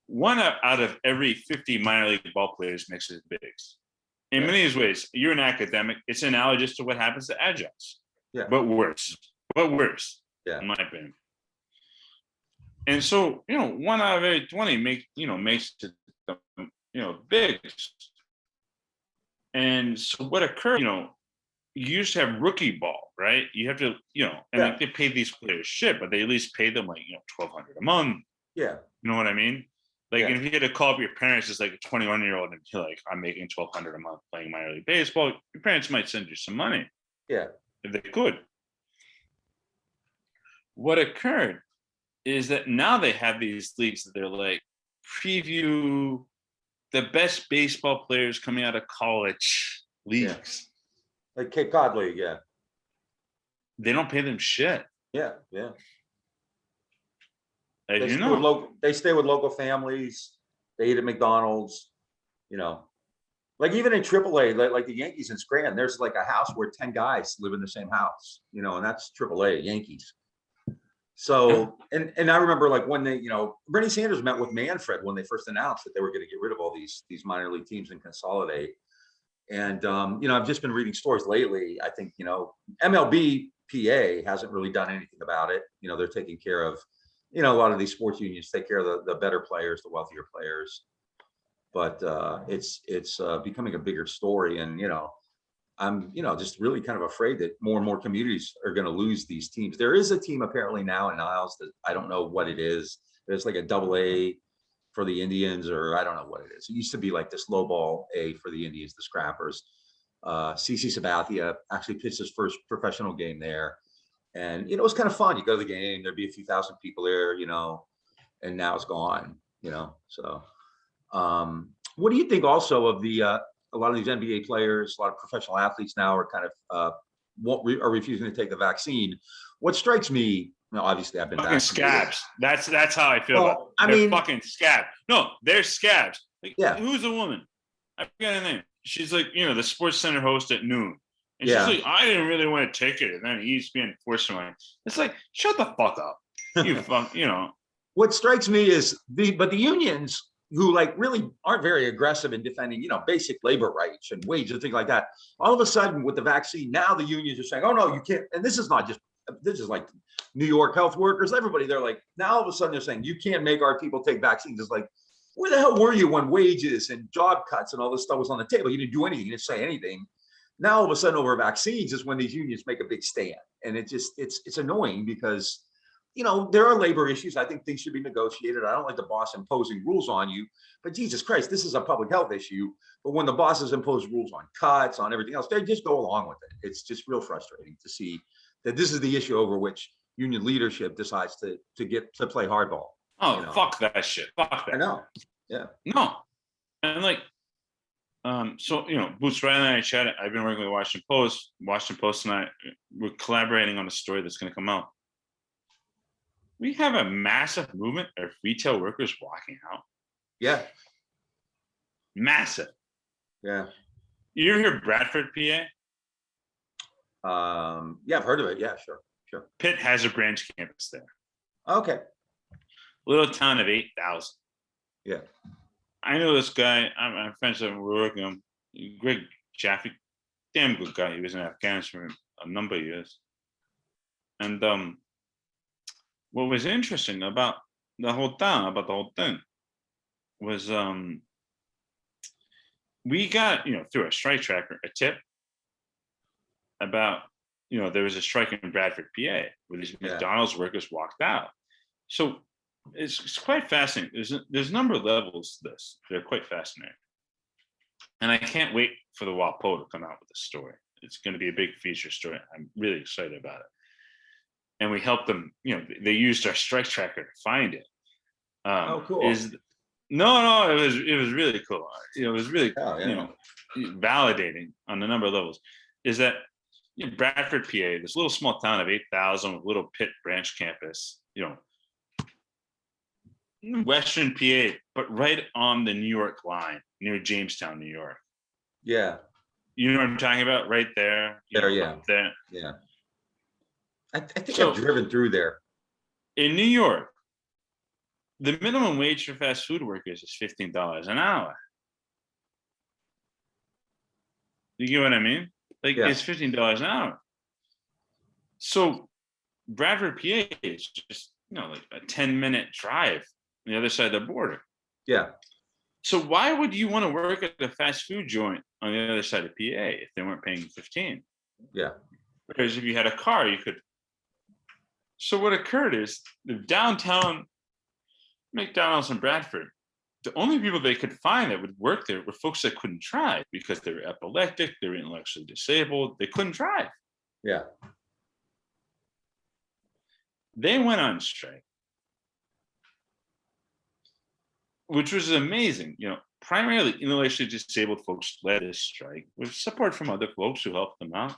One out of every 50 minor league ball players mixes bigs. In many ways, you're an academic. It's analogous to what happens to adjuncts. Yeah. But worse. Yeah. In my opinion. And so, you know, 1 out of every 20 makes it, bigs. And so what occurred, you know, you used to have rookie ball, right? You have to, like they pay these players shit, but they at least pay them like, $1,200 a month. Yeah. You know what I mean? Like, if you had to call up your parents as like a 21-year-old and you're like, I'm making $1,200 a month playing minor league baseball, your parents might send you some money. Yeah. If they could. What occurred is that now they have these leagues that they're like preview the best baseball players coming out of college leagues. Like Cape Cod League, yeah. They don't pay them shit. Yeah, yeah. As They you stay with know. they stay with local families. They eat at McDonald's, you know. Like even in AAA, like the Yankees in Scranton, there's like a house where 10 guys live in the same house, you know, and that's AAA Yankees. So, and I remember like when they, you know, Bernie Sanders met with Manfred when they first announced that they were going to get rid of all these minor league teams and consolidate. And you know, I've just been reading stories lately. I think, you know, MLB PA hasn't really done anything about it. You know, they're taking care of, you know, a lot of these sports unions take care of the better players, the wealthier players. But it's becoming a bigger story, and you know, I'm, you know, just really kind of afraid that more and more communities are going to lose these teams. There is a team apparently now in Niles that I don't know what it is. There's like a AA for the Indians, or I don't know what it is. It used to be like this low ball A for the Indians, the Scrappers. CC Sabathia actually pitched his first professional game there. And, you know, it was kind of fun. You go to the game, there'd be a few thousand people there, you know, and now it's gone, you know. So what do you think also of the a lot of these NBA players, a lot of professional athletes now are kind of are refusing to take the vaccine? What strikes me, you know, obviously I've been Fucking vaccinated. scabs. That's how I feel about it. I They're mean, fucking scabs. No, they're scabs. Like, yeah, who's the woman? I forget her name. She's like, you know, the Sports Center host at noon. And yeah. she's like, I didn't really want to take it. And then ESPN forced me. It's like, shut the fuck up. You fuck, you know. What strikes me is the unions who like really aren't very aggressive in defending, you know, basic labor rights and wages and things like that. All of a sudden with the vaccine, now the unions are saying, oh no, you can't. And this is not just, this is like New York health workers, everybody. They're like, now all of a sudden they're saying, you can't make our people take vaccines. It's like, where the hell were you when wages and job cuts and all this stuff was on the table? You didn't do anything. You didn't say anything. Now all of a sudden over vaccines is when these unions make a big stand. And it just, it's annoying because, you know, there are labor issues. I think things should be negotiated. I don't like the boss imposing rules on you, but Jesus Christ, this is a public health issue. But when the bosses impose rules on cuts, on everything else, they just go along with it. It's just real frustrating to see that this is the issue over which union leadership decides to get to play hardball. Oh, you know? Fuck that shit. Fuck that. I know. Yeah. No. And like, so, you know, Boots Riley and I chatted. I've been working with Washington Post. Washington Post and I, we're collaborating on a story that's going to come out. We have a massive movement of retail workers walking out. Yeah. Massive. Yeah. You ever hear Bradford, PA? Yeah, I've heard of it. Yeah, sure. Pitt has a branch campus there. Okay. Little town of 8,000. Yeah. I know this guy. I'm friends with him. We're working on Greg Jaffe. Damn good guy. He was in Afghanistan for a number of years. And what was interesting about the whole thing was we got, you know, through a strike tracker, a tip about, you know, there was a strike in Bradford, PA, where these McDonald's workers walked out. So it's quite fascinating. There's a number of levels to this. They're quite fascinating. And I can't wait for the WAPO to come out with a story. It's going to be a big feature story. I'm really excited about it. And we helped them, you know, they used our strike tracker to find it. Oh, cool. No, it was really cool. You know, it was really, you know, validating on a number of levels. Is that, you know, Bradford, PA, this little small town of 8,000 with little Pitt branch campus, you know, Western PA, but right on the New York line near Jamestown, New York. Yeah. You know what I'm talking about? Right there. There, There. Yeah. I think I've driven through there. In New York, the minimum wage for fast food workers is $15 an hour. You get what I mean? Like, it's $15 an hour. So Bradford, PA is just, you know, like a 10-minute drive on the other side of the border. Yeah. So why would you want to work at a fast food joint on the other side of PA if they weren't paying 15? Yeah. Because if you had a car, you could. So what occurred is the downtown McDonald's in Bradford, the only people they could find that would work there were folks that couldn't drive because they were epileptic, they were intellectually disabled, they couldn't drive. Yeah. They went on strike. which was amazing. Primarily intellectually disabled folks led this strike with support from other folks who helped them out.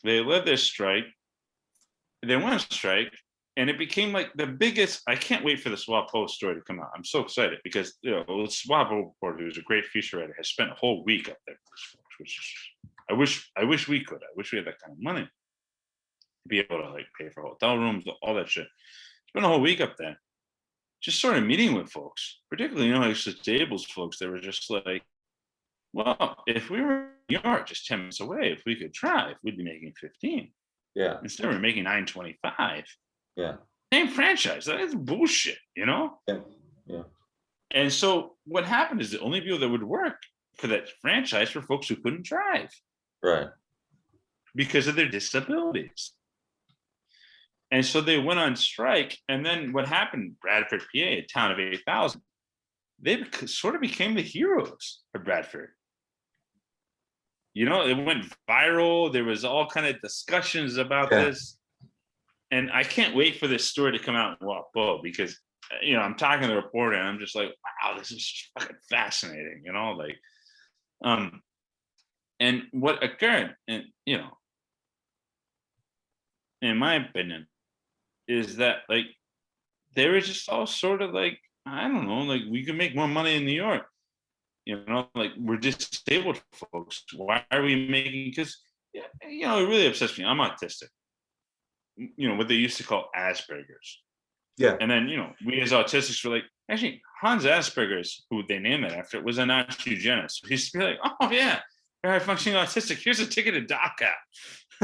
They led this strike. They went on strike, and it became like the biggest. I can't wait for the SWAPO story to come out. I'm so excited because the SWAPO reporter, who's a great feature writer, has spent a whole week up there for this folks, which is I wish we could. I wish we had that kind of money to be able to like pay for hotel rooms, all that shit. Spent a whole week up there, just sort of meeting with folks, particularly like disabled folks. They were just like, well, if we were in New York, just 10 minutes away, if we could drive, we'd be making 15. Yeah. Instead, we're making 9.25. Yeah. Same franchise. That's bullshit, Yeah. And so what happened is the only people that would work for that franchise were folks who couldn't drive. Right. Because of their disabilities. And so they went on strike. And then what happened, Bradford, PA, a town of 8,000, they sort of became the heroes of Bradford. It went viral. There was all kind of discussions about this. And I can't wait for this story to come out in WAPO because, I'm talking to the reporter and I'm just like, wow, this is fucking fascinating, and what occurred, and, in my opinion, is that like, they were just all sort of like, I don't know, like we could make more money in New York. Like we're disabled folks. Why are we making? Because, it really upsets me. I'm autistic. What they used to call Asperger's. Yeah. And then, we as autistics were like, actually, Hans Asperger's, who they named it after, was a Nazi eugenist. So he used to be like, oh yeah, you're high functioning autistic. Here's a ticket to DACA.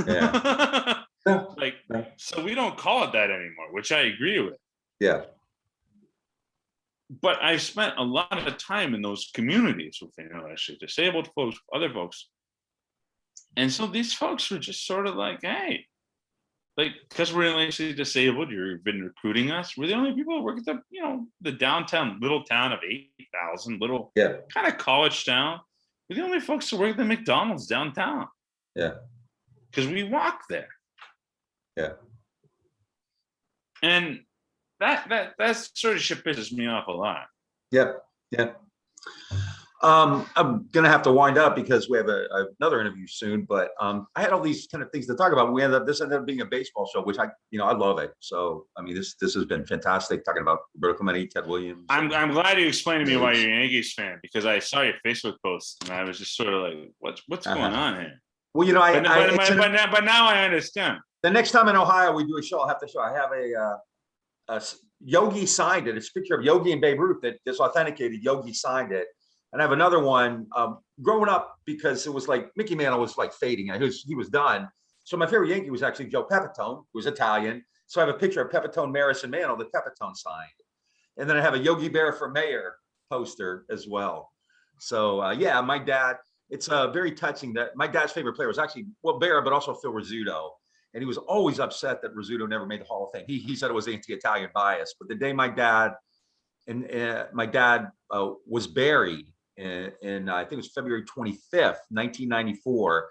Yeah. So we don't call it that anymore, which I agree with. Yeah. But I spent a lot of time in those communities with intellectually disabled folks, other folks. And so these folks were just sort of like, hey, like, because we're intellectually disabled, you've been recruiting us. We're the only people who work at the downtown, little town of 8,000, little kind of college town. We're the only folks who work at the McDonald's downtown. Yeah. Because we walk there. Yeah. And that sort of shit pisses me off a lot. Yeah. Yeah. I'm gonna have to wind up because we have another interview soon. But I had all these kind of things to talk about. This ended up being a baseball show, which I love it. So I mean, this has been fantastic talking about Roberto Clemente, Ted Williams. I'm glad you explained to me why you're a Yankees fan, because I saw your Facebook post and I was just sort of like, what's going on here? Well, but now I understand. The next time in Ohio we do a show, I'll have to show. I have a Yogi signed it. It's a picture of Yogi and Babe Ruth that is authenticated. Yogi signed it. And I have another one growing up, because it was like Mickey Mantle was like fading. He was done. So my favorite Yankee was actually Joe Pepitone, who was Italian. So I have a picture of Pepitone, Maris, and Mantle that Pepitone signed. And then I have a Yogi Berra for Mayor poster as well. So my dad, it's very touching that my dad's favorite player was actually, Berra, but also Phil Rizzuto. And he was always upset that Rizzuto never made the Hall of Fame. He said it was anti-Italian bias. But the day my dad was buried, in I think it was February 25th, 1994.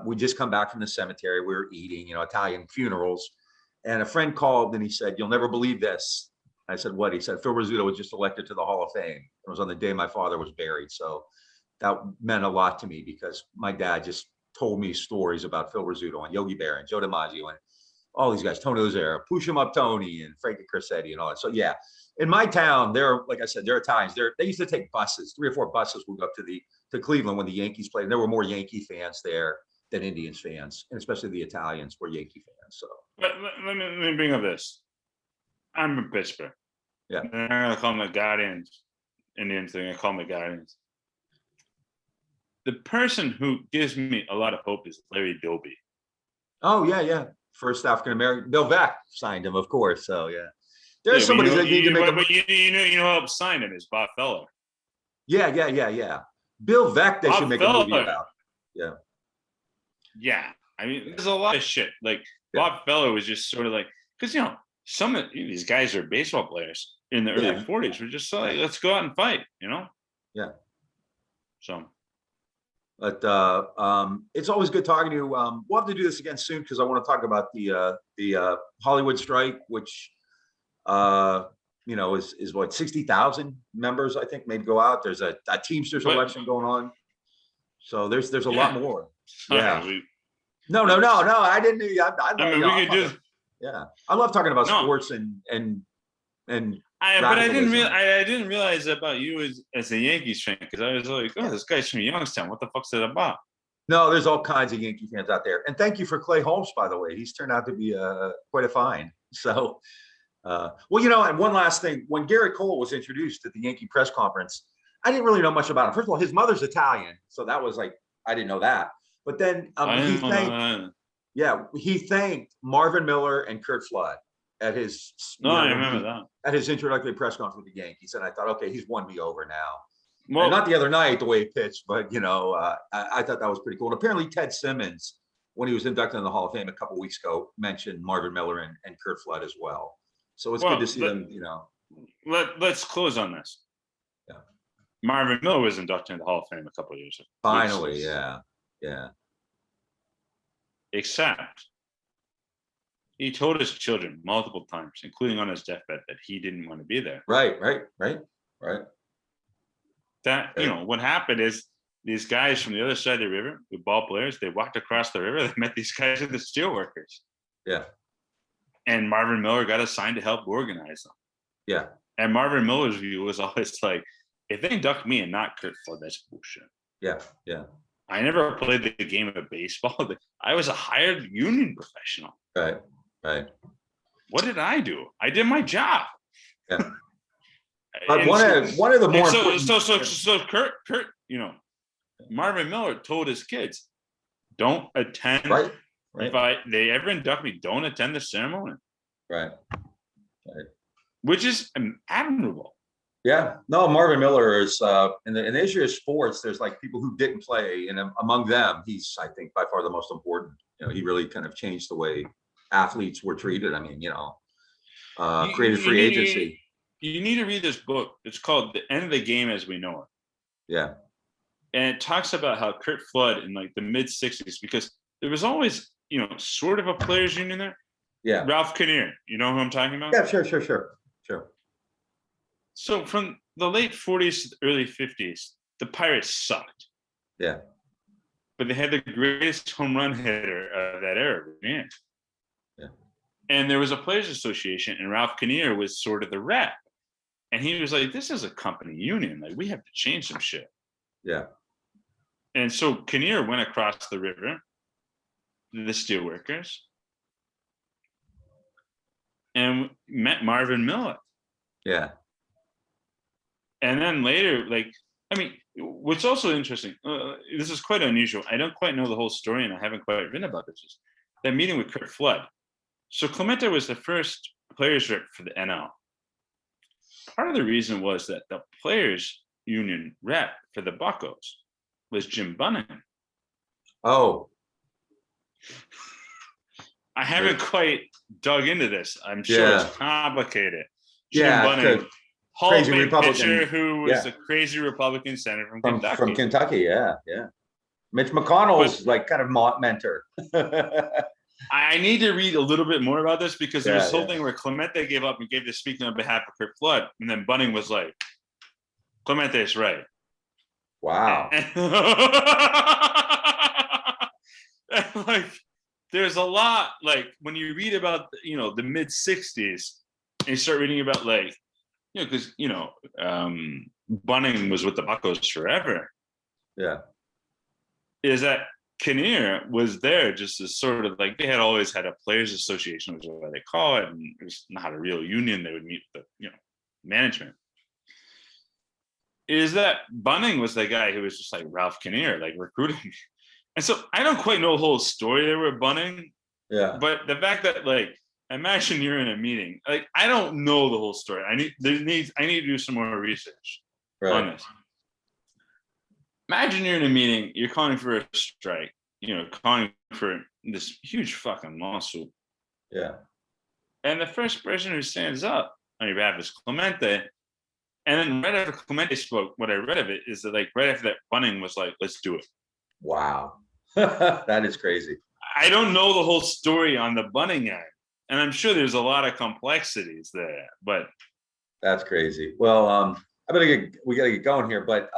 We just come back from the cemetery. We were eating, Italian funerals. And a friend called and he said, "You'll never believe this." I said, "What?" He said, "Phil Rizzuto was just elected to the Hall of Fame." It was on the day my father was buried. So that meant a lot to me, because my dad just told me stories about Phil Rizzuto and Yogi Berra and Joe DiMaggio and all these guys, Tony Ozera, Push 'em Up Tony, and Frankie Crissetti and all that. So yeah. In my town, like I said, they're Italians. They used to take buses, 3 or 4 buses would go up to Cleveland when the Yankees played. And there were more Yankee fans there than Indians fans, and especially the Italians were Yankee fans. So let me bring up this. I'm in Pittsburgh. Yeah. I'm gonna call them the Guardians. Indians thing. I call them the Guardians. The person who gives me a lot of hope is Larry Doby. Oh yeah. First African American. Bill Veeck signed him, of course. So yeah. There's somebody that need to make a. But you know who helped sign him is Bob Feller. Yeah. Bill Veeck, they should make a movie about. Yeah. Yeah. I mean, there's a lot of shit. Like Bob Feller was just sort of like, because some of these guys are baseball players in the early 40s. We're just like, let's go out and fight, Yeah. So. But it's always good talking to you. We'll have to do this again soon, because I want to talk about the Hollywood strike, which is what, 60,000 members, I think, maybe go out. There's a Teamsters election going on. So there's a lot more. Yeah. No. I didn't. We could do. Yeah, I love talking about sports and. I didn't realize about you as a Yankees fan, because I was like, oh, this guy's from Youngstown. What the fuck's that about? No, there's all kinds of Yankee fans out there. And thank you for Clay Holmes, by the way. He's turned out to be quite a find. So, and one last thing. When Garrett Cole was introduced at the Yankee press conference, I didn't really know much about him. First of all, his mother's Italian. So that was like, I didn't know that. But then he thanked Marvin Miller and Curt Flood at his I remember that at his introductory press conference with the Yankees, and I thought, okay, he's won me over now. Well, not the other night the way he pitched, but I thought that was pretty cool. And apparently Ted Simmons, when he was inducted in the Hall of Fame a couple of weeks ago, mentioned Marvin Miller and Curt Flood as well. So it's good to see them. Let's close on this. Yeah, Marvin Miller was inducted in the Hall of Fame a couple of years ago. Finally, yeah. Except he told his children multiple times, including on his deathbed, that he didn't want to be there. Right. That, what happened is these guys from the other side of the river, the ball players, they walked across the river, they met these guys at the steel workers. Yeah. And Marvin Miller got assigned to help organize them. Yeah. And Marvin Miller's view was always like, if they induct me and not Curt Flood, that's bullshit. Yeah. I never played the game of baseball. I was a hired union professional. Right. What did I do? I did my job. Yeah. But one of the more so Kurt, Marvin Miller told his kids, don't attend. Right. If they ever induct me, don't attend the ceremony. Right. Which is admirable. Yeah. No, Marvin Miller is in the issue of sports. There's like people who didn't play, and among them, he's, I think, by far the most important. He really kind of changed the way athletes were treated. I mean, created free agency. You need to read this book. It's called The End of the Game as We Know It. Yeah. And it talks about how Curt Flood in like the mid 60s, because there was always, sort of a players union there. Yeah. Ralph Kinnear, you know who I'm talking about? Yeah, sure. So from the late 40s to the early 50s, the Pirates sucked. Yeah. But they had the greatest home run hitter of that era. Yeah. And there was a players association, and Ralph Kinnear was sort of the rep. And he was like, this is a company union. Like, we have to change some shit. Yeah. And so Kinnear went across the river to the steelworkers and met Marvin Miller. Yeah. And then later, what's also interesting, this is quite unusual. I don't quite know the whole story, and I haven't quite written about this. Is that meeting with Curt Flood. So Clemente was the first players rep for the NL. Part of the reason was that the players union rep for the Buccos was Jim Bunning. Oh. I haven't quite dug into this. I'm sure it's complicated. Jim Bunning, Hall of Fame pitcher who was a crazy Republican senator from Kentucky. From Kentucky, yeah. Mitch McConnell's kind of mentor. I need to read a little bit more about this, because there was this whole thing where Clemente gave up and gave the speaking on behalf of Curt Flood, and then Bunning was like, Clemente's right. Wow. And there's a lot, when you read about, the mid 60s, and you start reading about because, Bunning was with the Buccos forever. Yeah. Is that Kinnear was there just as sort of they had always had a players association, which is what they call it, and it was not a real union. They would meet with the management. Is that Bunning was the guy who was just like Ralph Kinnear, recruiting. And so I don't quite know the whole story there with Bunning. Yeah. But the fact that imagine you're in a meeting. I don't know the whole story. I need to do some more research on this. Imagine you're in a meeting, you're calling for a strike, calling for this huge fucking lawsuit. Yeah. And the first person who stands up on your behalf is Clemente. And then right after Clemente spoke, what I read of it is that right after that, Bunning was like, let's do it. Wow. That is crazy. I don't know the whole story on the Bunning end. And I'm sure there's a lot of complexities there, but That's crazy. Well, we gotta get going here, but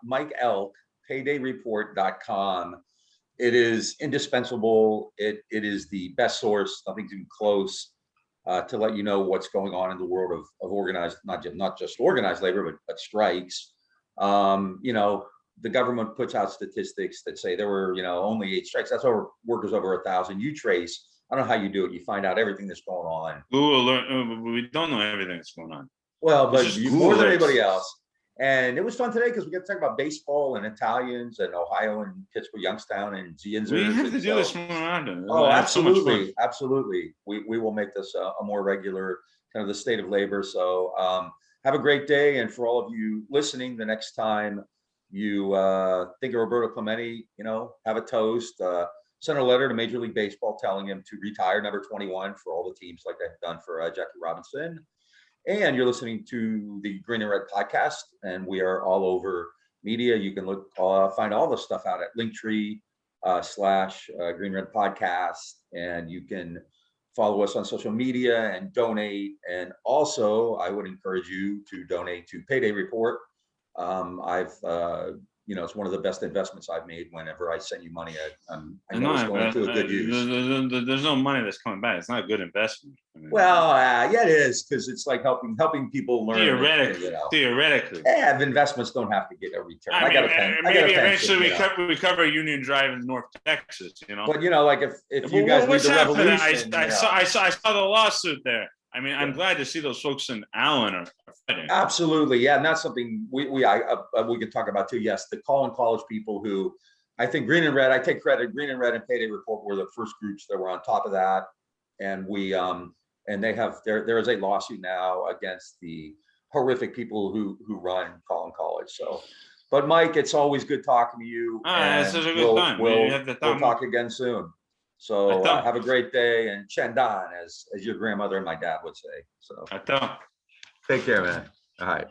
Mike Elk, paydayreport.com. It is indispensable. It is the best source, nothing's even close, to let you know what's going on in the world of organized, not just organized labor, but strikes. You know, the government puts out statistics that say there were, you know, only 8 strikes. That's over workers over 1,000. You trace. I don't know how you do it. You find out everything that's going on. Google, we don't know everything that's going on. Well, It's but just you more than Google it. anybody else. And it was fun today because we got to talk about baseball and Italians and Ohio and Pittsburgh, Youngstown and Zinsers. We have to And do so, this more often. oh, Have so much fun. absolutely, absolutely. We will make this a more regular kind of the state of labor. So have a great day, and for all of you listening, the next time you think of Roberto Clemente, you know, have a toast. Send a letter to Major League Baseball telling him to retire number 21 for all the teams, like they've done for Jackie Robinson. And you're listening to the Green and Red podcast, and we are all over media. You can look, find all the stuff out at Linktree / Green Red podcast, and you can follow us on social media and donate. And also, I would encourage you to donate to Payday Report. You know, it's one of the best investments I've made. Whenever I send you money, I know it's going to a good use. There's no money that's coming back. It's not a good investment. I mean, Well, yeah, it is, because it's like helping people learn. Theoretically. Yeah, investments don't have to get a return. I got a pension. Maybe eventually we cover a Union Drive in North Texas, you know. But you know, like if you guys lead the revolution, I saw the lawsuit there. I mean, I'm glad to see those folks in Allen are fighting. Absolutely, yeah, and that's something we can talk about too. Yes, the Collin College people who, I think Green and Red, I take credit. Green and Red and Payday Report were the first groups that were on top of that, and we and they have there is a lawsuit now against the horrific people who run Collin College. So, but Mike, it's always good talking to you. It's such a good time. We'll talk again soon. So have a great day, and Chandan, as your grandmother and my dad would say. So take care, man. All right.